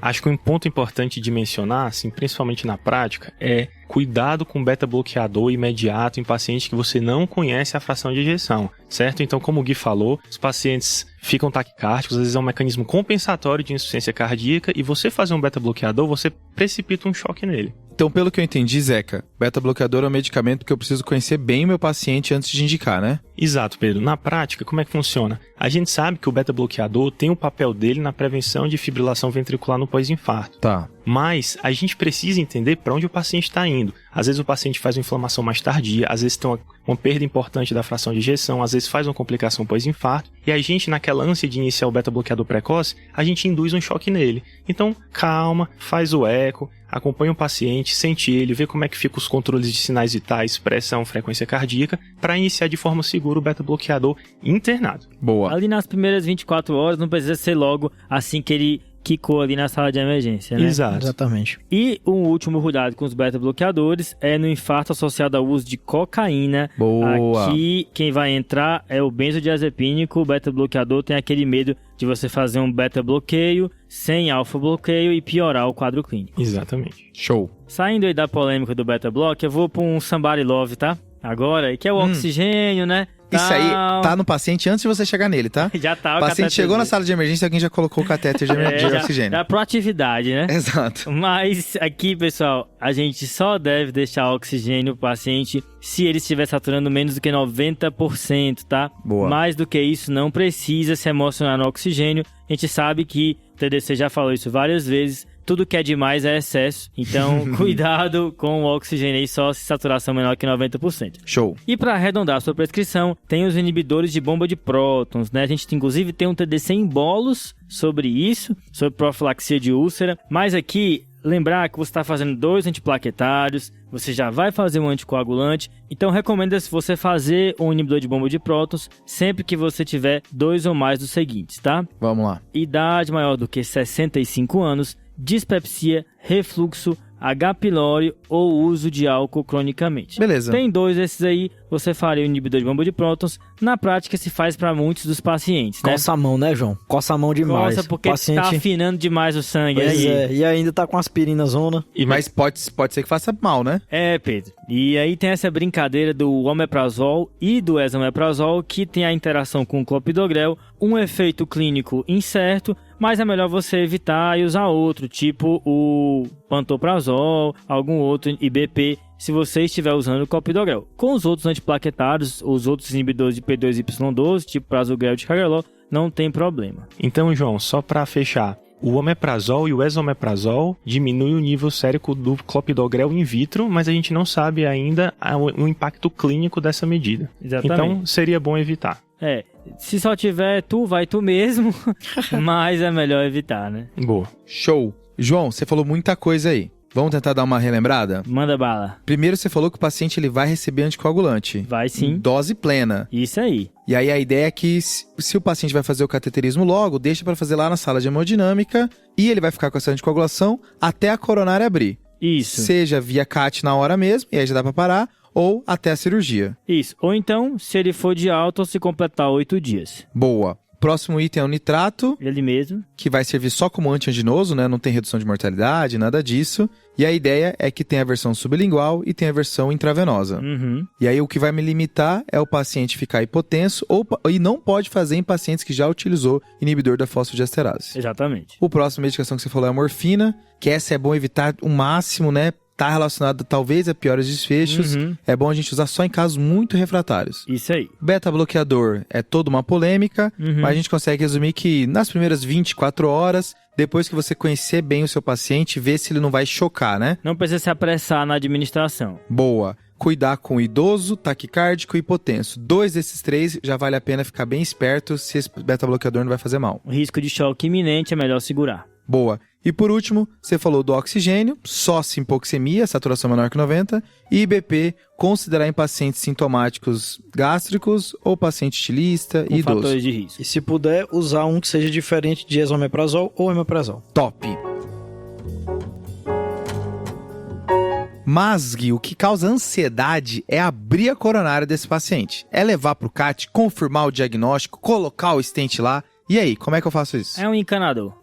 Acho que um ponto importante de mencionar, assim, principalmente na prática, é cuidado com beta-bloqueador imediato em pacientes que você não conhece a fração de ejeção, certo? Então, como o Gui falou, os pacientes ficam taquicárdicos, às vezes é um mecanismo compensatório de insuficiência cardíaca, e você fazer um beta-bloqueador, você precipita um choque nele. Então, pelo que eu entendi, Zeca, beta-bloqueador é um medicamento que eu preciso conhecer bem o meu paciente antes de indicar, né? Exato, Pedro. Na prática, como é que funciona? A gente sabe que o beta-bloqueador tem o papel dele na prevenção de fibrilação ventricular no pós-infarto. Tá. Mas a gente precisa entender para onde o paciente está indo. Às vezes o paciente faz uma inflamação mais tardia, às vezes tem uma perda importante da fração de ejeção, às vezes faz uma complicação pós-infarto, e a gente, naquela ânsia de iniciar o beta-bloqueador precoce, a gente induz um choque nele. Então, calma, faz o eco, acompanha o paciente, sente ele, vê como é que ficam os controles de sinais vitais, pressão, frequência cardíaca, para iniciar de forma segura o beta-bloqueador internado. Boa. Ali nas primeiras 24 horas, não precisa ser logo assim que ele quicou ali na sala de emergência, né? Exato. Exatamente. E o último cuidado com os beta-bloqueadores é no infarto associado ao uso de cocaína. Boa. Aqui, quem vai entrar é o benzodiazepínico. O beta-bloqueador tem aquele medo de você fazer um beta-bloqueio sem alfa-bloqueio e piorar o quadro clínico. Exatamente. Show. Saindo aí da polêmica do beta-block, eu vou para um somebody love, tá? Agora, que é o oxigênio, né? Isso aí tá no paciente antes de você chegar nele, tá? Já tá O paciente chegou na sala de emergência e alguém já colocou o catéter de oxigênio. Da proatividade, né? Exato. Mas aqui, pessoal, a gente só deve deixar oxigênio pro paciente se ele estiver saturando menos do que 90%, tá? Boa. Mais do que isso, não precisa se emocionar no oxigênio. A gente sabe que o TDC já falou isso várias vezes. Tudo que é demais é excesso. Então, cuidado com o oxigênio aí, só se saturação menor que 90%. Show. E para arredondar a sua prescrição, tem os inibidores de bomba de prótons, né? A gente, inclusive, tem um TDC em bolos sobre isso, sobre profilaxia de úlcera. Mas aqui, lembrar que você está fazendo 2 antiplaquetários, você já vai fazer um anticoagulante. Então, recomenda-se você fazer um inibidor de bomba de prótons sempre que você tiver 2 ou mais dos seguintes, tá? Vamos lá. Idade maior do que 65 anos, dispepsia, refluxo, H. pylori ou uso de álcool cronicamente. Beleza. Tem 2 desses aí, você faria o inibidor de bomba de prótons. Na prática, se faz para muitos dos pacientes, né? Coça a mão, né, João? Coça a mão demais. Coça porque paciente... tá afinando demais o sangue. Pois aí. é, e ainda tá com aspirina zona. Mas pode ser que faça mal, né? É, Pedro. E aí tem essa brincadeira do omeprazol e do esomeprazol, que tem a interação com o clopidogrel, um efeito clínico incerto, mas é melhor você evitar e usar outro, tipo o pantoprazol, algum outro IBP, se você estiver usando o clopidogrel. Com os outros antiplaquetários, os outros inibidores de P2Y12, tipo prasugrel e ticagrelol, não tem problema. Então, João, só para fechar, o omeprazol e o esomeprazol diminuem o nível sérico do clopidogrel in vitro, mas a gente não sabe ainda o impacto clínico dessa medida. Exatamente. Então, seria bom evitar. Se só tiver tu, vai tu mesmo, mas é melhor evitar, né? Boa. Show. João, você falou muita coisa aí. Vamos tentar dar uma relembrada? Manda bala. Primeiro você falou que o paciente ele vai receber anticoagulante. Vai sim. Em dose plena. Isso aí. E aí a ideia é que se o paciente vai fazer o cateterismo logo, deixa para fazer lá na sala de hemodinâmica e ele vai ficar com essa anticoagulação até a coronária abrir. Isso. Seja via CAT na hora mesmo, e aí já dá para parar, ou até a cirurgia. Isso. Ou então, se ele for de alta, ou se completar 8 dias. Boa. Próximo item é o nitrato, Ele mesmo. que vai servir só como antianginoso, né? Não tem redução de mortalidade, nada disso. E a ideia é que tem a versão sublingual e tem a versão intravenosa. Uhum. E aí o que vai me limitar é o paciente ficar hipotenso e não pode fazer em pacientes que já utilizou inibidor da fosfodiesterase. Exatamente. O próximo medicação que você falou é a morfina, que essa é bom evitar o máximo, né? Tá relacionado talvez a piores desfechos. Uhum. É bom a gente usar só em casos muito refratários. Isso aí. Beta-bloqueador é toda uma polêmica, mas a gente consegue resumir que nas primeiras 24 horas, depois que você conhecer bem o seu paciente, ver se ele não vai chocar, né? Não precisa se apressar na administração. Boa. Cuidar com o idoso, taquicárdico e hipotenso. 2 desses 3 já vale a pena ficar bem esperto se esse beta-bloqueador não vai fazer mal. O risco de choque iminente é melhor segurar. Boa. E por último, você falou do oxigênio, só hipoxemia, saturação menor que 90, e IBP, considerar em pacientes sintomáticos gástricos ou paciente estilista Com e idoso. fatores de risco. E se puder, usar um que seja diferente de esomeprazol ou omeprazol. Top! Mas, Gui, o que causa ansiedade é abrir a coronária desse paciente. É levar pro CAT, confirmar o diagnóstico, colocar o stent lá. E aí, como é que eu faço isso? É um encanador.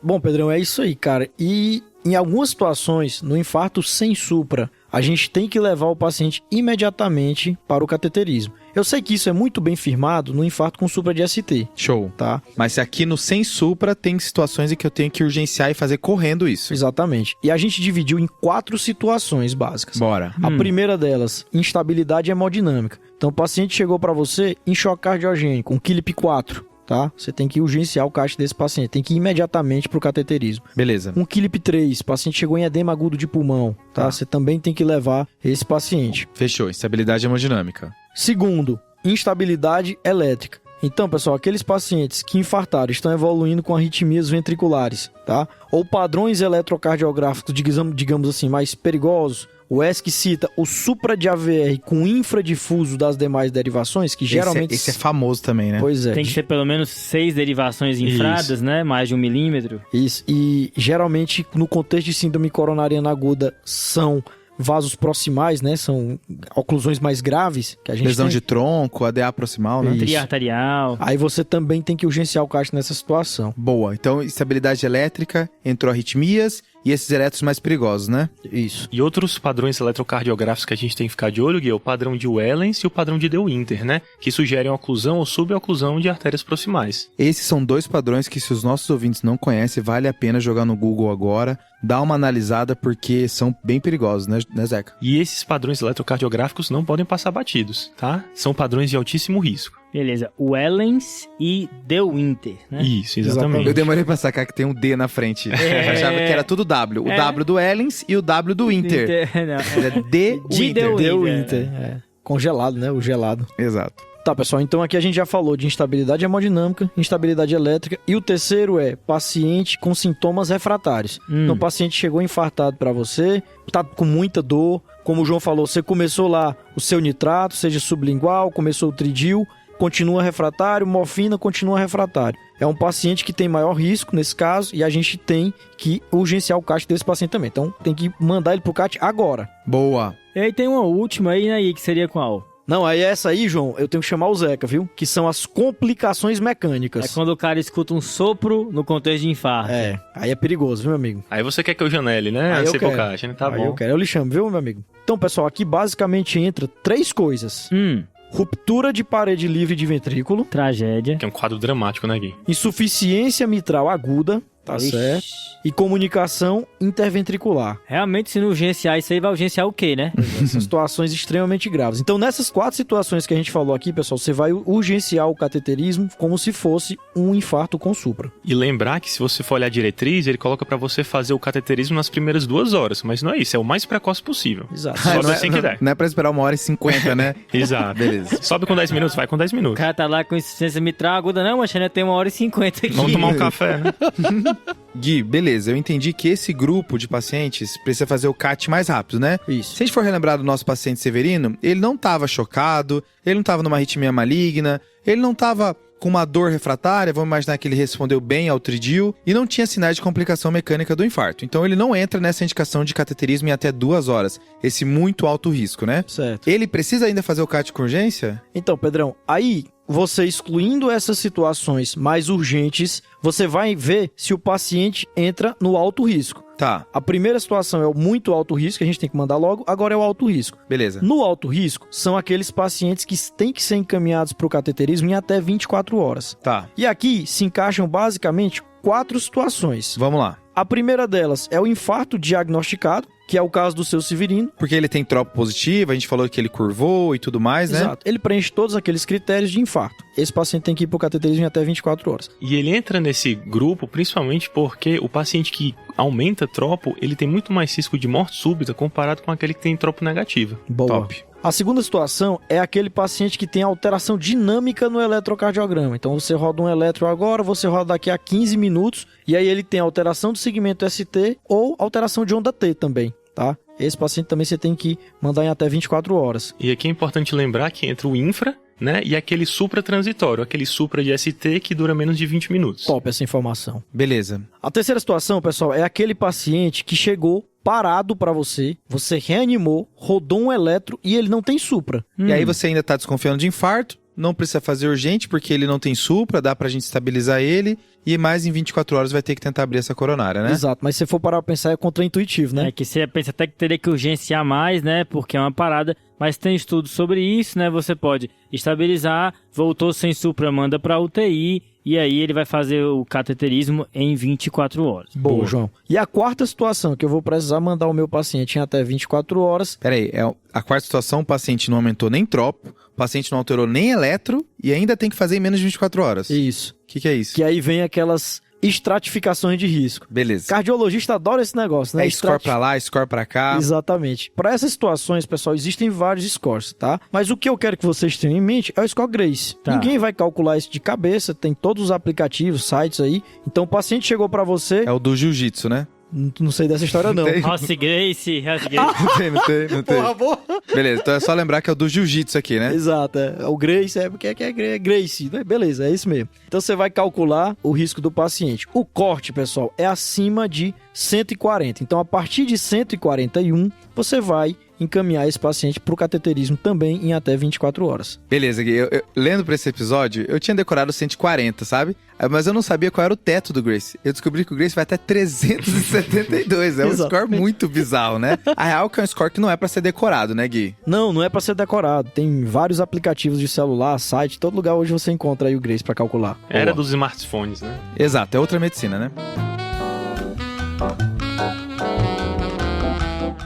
Bom, Pedrão, é isso aí, cara. E em algumas situações, no infarto sem supra, a gente tem que levar o paciente imediatamente para o cateterismo. Eu sei que isso é muito bem firmado no infarto com supra de ST, Show. tá? Mas aqui no sem supra tem situações em que eu tenho que urgenciar e fazer correndo isso. Exatamente. E a gente dividiu em 4 situações básicas. Bora. A primeira delas, instabilidade hemodinâmica. Então o paciente chegou para você em choque cardiogênico, um KILIP 4, tá? Você tem que urgenciar o CAT desse paciente, tem que ir imediatamente para o cateterismo. Beleza. Um KILIP 3, paciente chegou em edema agudo de pulmão, tá? Você também tem que levar esse paciente. Fechou. Instabilidade hemodinâmica. Segundo, instabilidade elétrica. Então, pessoal, aqueles pacientes que infartaram estão evoluindo com arritmias ventriculares, tá? Ou padrões eletrocardiográficos, digamos assim, mais perigosos, O ESC cita o supra de AVR com infradifuso das demais derivações, que geralmente... Esse é famoso também, né? Pois é. Tem que ser pelo menos 6 derivações infradas, né? Mais de 1 milímetro. Isso. E geralmente, no contexto de síndrome coronariana aguda, são vasos proximais, né? São oclusões mais graves que a gente Lesão tem. de tronco, ADA proximal, né? Isso. Triarterial. Aí você também tem que urgenciar o CAT nessa situação. Boa. Então, estabilidade elétrica, entrou arritmias e esses eletros mais perigosos, né? Isso. E outros padrões eletrocardiográficos que a gente tem que ficar de olho, Gui, é o padrão de Wellens e o padrão de De Winter, né? Que sugerem oclusão ou suboclusão de artérias proximais. Esses são dois padrões que, se os nossos ouvintes não conhecem, vale a pena jogar no Google agora, dar uma analisada, porque são bem perigosos, né, Zeca? E esses padrões eletrocardiográficos não podem passar batidos, tá? São padrões de altíssimo risco. Beleza. Wellens e De Winter, né? Isso, exatamente. Eu demorei pra sacar que tem um D na frente. Eu achava que era tudo W. O W do Ellens e o W do Winter. Não. É D Winter. De Winter. É. Congelado, né? O gelado. Exato. Tá, pessoal, então aqui a gente já falou de instabilidade hemodinâmica, instabilidade elétrica, e o terceiro é paciente com sintomas refratários. Então o paciente chegou infartado pra você, tá com muita dor, como o João falou, você começou lá o seu nitrato, seja sublingual, começou o tridil, continua refratário, morfina continua refratário. É um paciente que tem maior risco nesse caso, e a gente tem que urgenciar o CAT desse paciente também. Então tem que mandar ele pro CAT agora. Boa. E aí tem uma última aí, que seria qual? Não, aí essa aí, João, eu tenho que chamar o Zeca, viu? Que são as complicações mecânicas. É quando o cara escuta um sopro no contexto de infarto. É, aí é perigoso, viu, meu amigo? Aí você quer que eu janele, né? Aí eu quero. Caixa, né? Tá Aí bom. eu quero, eu lhe chamo, viu, meu amigo? Então, pessoal, aqui basicamente entra 3 coisas. Ruptura de parede livre de ventrículo, Tragédia. Que é um quadro dramático, né, Gui? insuficiência mitral aguda, tá Ixi. certo? E comunicação interventricular. Realmente, se não urgenciar isso aí, vai urgenciar o quê, né? São situações extremamente graves. Então, nessas 4 situações que a gente falou aqui, pessoal, você vai urgenciar o cateterismo como se fosse um infarto com supra. E lembrar que se você for olhar a diretriz, ele coloca pra você fazer o cateterismo nas primeiras 2 horas. Mas não é isso, é o mais precoce possível. Exato. Sobe assim que der. Não é pra esperar 1h50, né? Exato. Beleza. Sobe com 10 minutos, vai com 10 O minutos. cara tá lá com insuficiência mitral aguda, não, mas ainda tem 1h50 aqui. Vamos tomar um café, né? Gui, beleza. Eu entendi que esse grupo de pacientes precisa fazer o CAT mais rápido, né? Isso. Se a gente for relembrar do nosso paciente Severino, ele não estava chocado, ele não estava numa arritmia maligna, ele não estava com uma dor refratária, vamos imaginar que ele respondeu bem ao tridil, e não tinha sinais de complicação mecânica do infarto. Então ele não entra nessa indicação de cateterismo em até 2 horas, esse muito alto risco, né? Certo. Ele precisa ainda fazer o CAT com urgência? Então, Pedrão, aí você excluindo essas situações mais urgentes, você vai ver se o paciente entra no alto risco. Tá, A primeira situação é o muito alto risco, que a gente tem que mandar logo, agora é o alto risco. beleza. No alto risco, são aqueles pacientes que têm que ser encaminhados para o cateterismo em até 24 horas. Tá, E aqui se encaixam basicamente 4 situações. vamos lá. A primeira delas é o infarto diagnosticado, que é o caso do seu Severino. Porque ele tem tropo positivo, a gente falou que ele curvou e tudo mais, né? Exato. Ele preenche todos aqueles critérios de infarto. Esse paciente tem que ir para o cateterismo em até 24 horas. E ele entra nesse grupo principalmente porque o paciente que aumenta tropo, ele tem muito mais risco de morte súbita comparado com aquele que tem tropo negativa. Boa. Top. A segunda situação é aquele paciente que tem alteração dinâmica no eletrocardiograma. Então você roda um eletro agora, você roda daqui a 15 minutos, e aí ele tem alteração do segmento ST ou alteração de onda T também, tá? Esse paciente também você tem que mandar em até 24 horas. E aqui é importante lembrar que entra o infra, né? E aquele supratransitório, aquele supra de ST que dura menos de 20 minutos. Top essa informação. Beleza. A terceira situação, pessoal, é aquele paciente que chegou parado pra você reanimou, rodou um eletro e ele não tem supra. E aí você ainda tá desconfiando de infarto, não precisa fazer urgente porque ele não tem supra, dá pra gente estabilizar ele e mais em 24 horas vai ter que tentar abrir essa coronária, né? Exato, mas se você for parar pra pensar é contraintuitivo, né? É que você pensa até que teria que urgenciar mais, né? Porque é uma parada, mas tem estudos sobre isso, né? Você pode estabilizar, voltou sem supra, manda pra UTI e aí ele vai fazer o cateterismo em 24 horas. Boa, João. E a quarta situação, que eu vou precisar mandar o meu paciente em até 24 horas. Peraí, a quarta situação, o paciente não aumentou nem tropo, o paciente não alterou nem eletro e ainda tem que fazer em menos de 24 horas. Isso. O que é isso? Que aí vem aquelas estratificações de risco. Beleza. Cardiologista adora esse negócio, né? É score pra lá, score pra cá. Exatamente. Para essas situações, pessoal, existem vários scores, tá? Mas o que eu quero que vocês tenham em mente é o score Grace. Tá. Ninguém vai calcular isso de cabeça, tem todos os aplicativos, sites aí. Então o paciente chegou para você... É o do jiu-jitsu, né? Não sei dessa história, não. Rossi Gracie. Não tem. Porra. Beleza, então é só lembrar que é o do jiu-jitsu aqui, né? Exato, o Gracie porque é Gracie, né? Beleza, é isso mesmo. Então você vai calcular o risco do paciente. O corte, pessoal, é acima de 140. Então, a partir de 141, você vai encaminhar esse paciente para o cateterismo também em até 24 horas. Beleza, Gui. Eu lendo para esse episódio, eu tinha decorado 140, sabe? Mas eu não sabia qual era o teto do Gracie. Eu descobri que o Gracie vai até 372. É um score muito bizarro, né? A real que é um score que não é para ser decorado, né, Gui? Não é para ser decorado. Tem vários aplicativos de celular, site, todo lugar hoje você encontra aí o Gracie para calcular. Era dos smartphones, né? Exato, é outra medicina, né?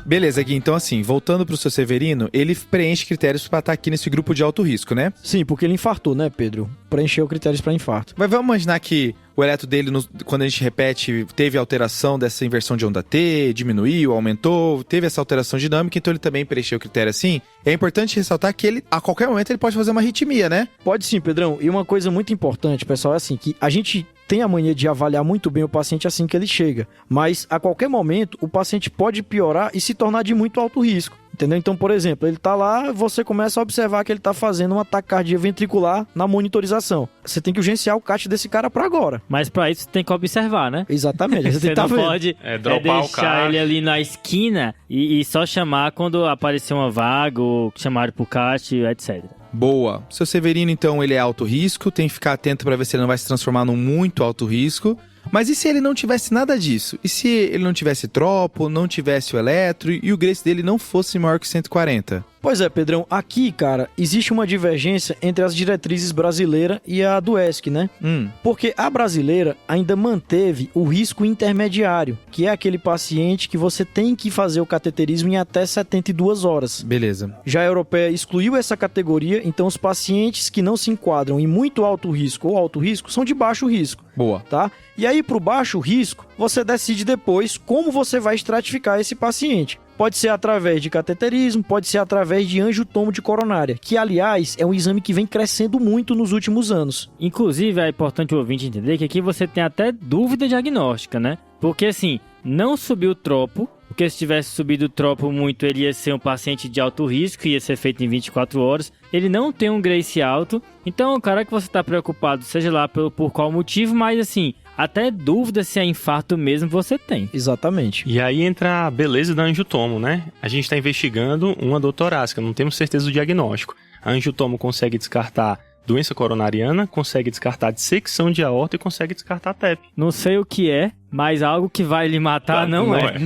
Beleza, Gui, então assim, voltando pro seu Severino, ele preenche critérios para estar aqui nesse grupo de alto risco, né? Sim, porque ele infartou, né, Pedro? Preencheu critérios para infarto. Mas vamos imaginar que o eletro dele, quando a gente repete, teve alteração dessa inversão de onda T, diminuiu, aumentou, teve essa alteração dinâmica, então ele também preencheu o critério assim. É importante ressaltar que ele, a qualquer momento, ele pode fazer uma arritmia, né? Pode sim, Pedrão. E uma coisa muito importante, pessoal, é assim, que a gente tem a mania de avaliar muito bem o paciente assim que ele chega. Mas, a qualquer momento, o paciente pode piorar e se tornar de muito alto risco. Entendeu? Então, por exemplo, ele tá lá, você começa a observar que ele tá fazendo um ataque cardíaco ventricular na monitorização. Você tem que urgenciar o CAT desse cara pra agora. Mas pra isso você tem que observar, né? Exatamente. Você não pode dropar deixar ele ali na esquina e só chamar quando aparecer uma vaga ou chamar pro CAT, etc. Boa. Seu Severino, então, ele é alto risco, tem que ficar atento para ver se ele não vai se transformar num muito alto risco. Mas e se ele não tivesse nada disso? E se ele não tivesse tropo, não tivesse o eletro e o Gracie dele não fosse maior que 140? Pois é, Pedrão, aqui, cara, existe uma divergência entre as diretrizes brasileira e a do ESC, né? Porque a brasileira ainda manteve o risco intermediário, que é aquele paciente que você tem que fazer o cateterismo em até 72 horas. Beleza. Já a europeia excluiu essa categoria, então os pacientes que não se enquadram em muito alto risco ou alto risco são de baixo risco. Boa. Tá? E aí, pro baixo risco, você decide depois como você vai estratificar esse paciente. Pode ser através de cateterismo, pode ser através de angiotomo de coronária, que, aliás, é um exame que vem crescendo muito nos últimos anos. Inclusive, é importante o ouvinte entender que aqui você tem até dúvida diagnóstica, né? Porque, assim, não subiu o tropo, porque se tivesse subido o tropo muito, ele ia ser um paciente de alto risco, ia ser feito em 24 horas. Ele não tem um Gracie alto, então o cara que você está preocupado, seja lá por qual motivo, mas, assim, até dúvida se é infarto mesmo você tem. Exatamente. E aí entra a beleza da angiotomo, né? A gente está investigando uma dor torácica, não temos certeza do diagnóstico. A angiotomo consegue descartar doença coronariana, consegue descartar dissecção de aorta e consegue descartar TEP. Não sei o que é, mas algo que vai lhe matar não é.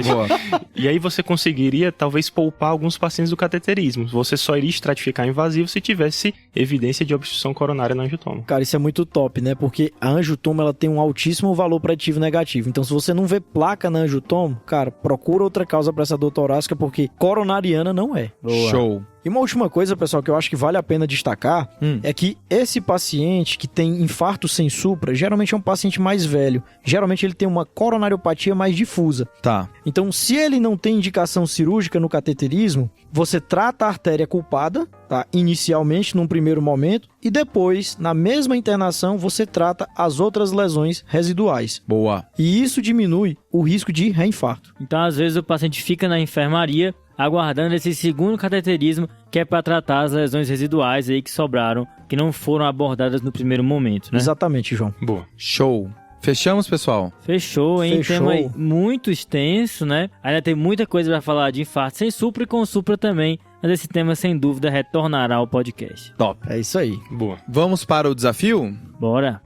Boa. E aí você conseguiria talvez poupar alguns pacientes do cateterismo. Você só iria estratificar invasivo se tivesse evidência de obstrução coronária na angiotomo. Cara, isso é muito top, né? Porque a angiotomo, ela tem um altíssimo valor preditivo negativo. Então, se você não vê placa na angiotomo, cara, procura outra causa para essa dor torácica, porque coronariana não é. Boa. Show. E uma última coisa, pessoal, que eu acho que vale a pena destacar é que esse paciente que tem infarto sem supra, geralmente é um paciente mais velho. Geralmente ele tem uma coronariopatia mais difusa. Tá. Então, se ele não tem indicação cirúrgica no cateterismo, você trata a artéria culpada, tá? Inicialmente, num primeiro momento, e depois, na mesma internação, você trata as outras lesões residuais. Boa. E isso diminui o risco de reinfarto. Então, às vezes, o paciente fica na enfermaria aguardando esse segundo cateterismo, que é para tratar as lesões residuais aí que sobraram, que não foram abordadas no primeiro momento, né? Exatamente, João. Boa. Show. Fechamos, pessoal? Fechou, hein? Fechou. Tema aí muito extenso, né? Ainda tem muita coisa para falar de infarto sem supra e com supra também, mas esse tema, sem dúvida, retornará ao podcast. Top. É isso aí. Boa. Vamos para o desafio? Bora!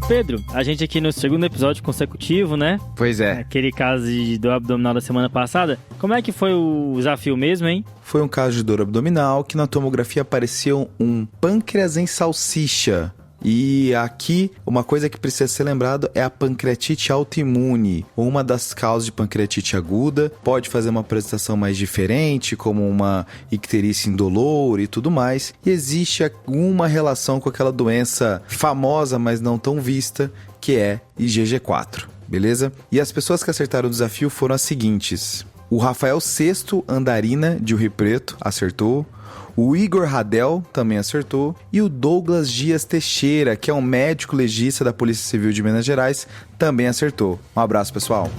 Pedro, a gente aqui no segundo episódio consecutivo, né? Pois é. Aquele caso do abdominal da semana passada. Como é que foi o desafio mesmo, hein? Foi um caso de dor abdominal que na tomografia apareceu um pâncreas em salsicha. E aqui, uma coisa que precisa ser lembrado é a pancreatite autoimune. Uma das causas de pancreatite aguda pode fazer uma apresentação mais diferente, como uma icterícia indolor e tudo mais. E existe alguma relação com aquela doença famosa, mas não tão vista, que é IgG4, beleza? E as pessoas que acertaram o desafio foram as seguintes. O Rafael Sexto Andarina, de Rio Preto, acertou. O Igor Radel também acertou. E o Douglas Dias Teixeira, que é um médico legista da Polícia Civil de Minas Gerais, também acertou. Um abraço, pessoal.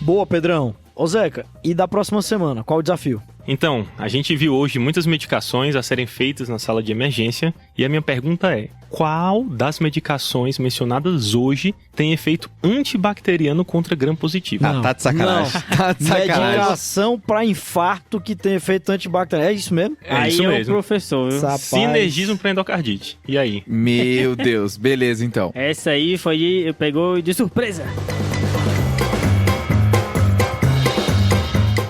Boa, Pedrão. Ô Zeca, e da próxima semana, qual o desafio? Então, a gente viu hoje muitas medicações a serem feitas na sala de emergência e a minha pergunta é: qual das medicações mencionadas hoje tem efeito antibacteriano contra gram-positivo? Não, tá de sacanagem. não. Tá de sacanagem. Medicação para infarto que tem efeito antibacteriano. É isso mesmo? É isso mesmo. O professor, viu? Rapaz. Sinergismo para endocardite. E aí? Meu Deus, beleza então. Essa aí foi pegou de surpresa.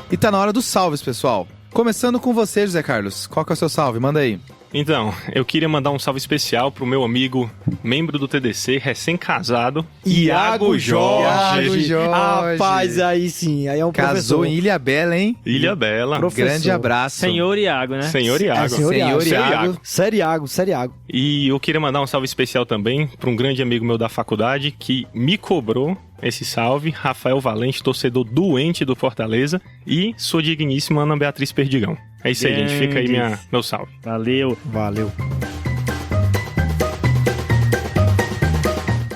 E tá na hora dos salves, pessoal. Começando com você, José Carlos. Qual que é o seu salve? Manda aí. Então, eu queria mandar um salve especial pro meu amigo, membro do TDC, recém-casado, Iago Jorge. Iago Jorge. Rapaz, aí sim, aí é um Casou professor. em Ilha Bela, hein? Ilha Bela. Professor. Grande abraço. Senhor Iago, né? Senhor Iago. Senhor Iago. Senhor Iago. Sério Iago. E eu queria mandar um salve especial também para um grande amigo meu da faculdade que me cobrou esse salve, Rafael Valente, torcedor doente do Fortaleza, e sua digníssima Ana Beatriz Perdigão. É isso aí, gente. Fica aí meu salve. Valeu.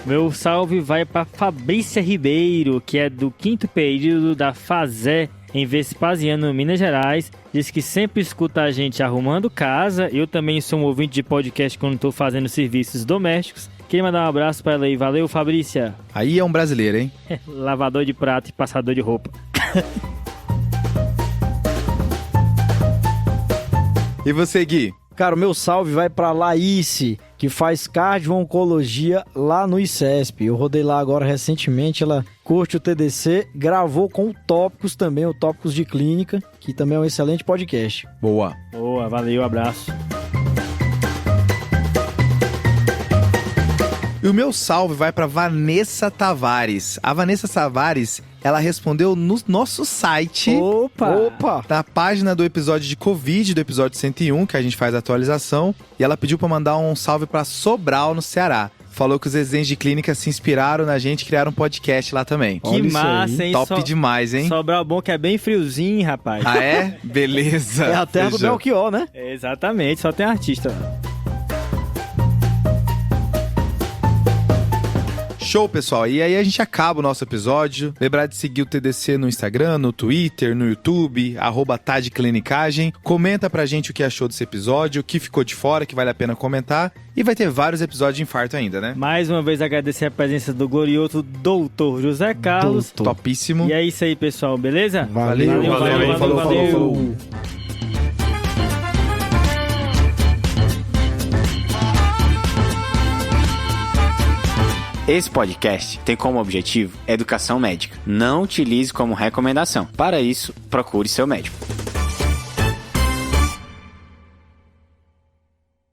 Meu salve vai para Fabrícia Ribeiro, que é do 5º período da FASÉ em Vespasiano, Minas Gerais. Diz que sempre escuta a gente arrumando casa. Eu também sou um ouvinte de podcast quando estou fazendo serviços domésticos. Queria mandar um abraço para ela aí. Valeu, Fabrícia. Aí é um brasileiro, hein? Lavador de prato e passador de roupa. E você, Gui? Cara, o meu salve vai pra Laíce, que faz cardio-oncologia lá no ICESP. Eu rodei lá agora recentemente, ela curte o TDC, gravou com o Tópicos também, o Tópicos de Clínica, que também é um excelente podcast. Boa. Boa, valeu, abraço. E o meu salve vai pra Vanessa Tavares. A Vanessa Tavares, ela respondeu no nosso site. Opa! Na página do episódio de Covid, do episódio 101, que a gente faz a atualização. E ela pediu pra mandar um salve pra Sobral, no Ceará. Falou que os residentes de clínica se inspiraram na gente e criaram um podcast lá também. Que Olha isso massa, aí. hein? Top demais, hein? Sobral bom que é bem friozinho, rapaz. Ah, é? Beleza. É a terra do Fechou. Belchior, né? Exatamente, só tem artista. Show, pessoal. E aí a gente acaba o nosso episódio. Lembrar de seguir o TDC no Instagram, no Twitter, no YouTube, @tadclinicagem. Comenta pra gente o que achou desse episódio, o que ficou de fora, que vale a pena comentar. E vai ter vários episódios de infarto ainda, né? Mais uma vez agradecer a presença do glorioso Doutor José Carlos. Topíssimo. E é isso aí, pessoal, beleza? Valeu. Falou. Esse podcast tem como objetivo educação médica. Não utilize como recomendação. Para isso, procure seu médico.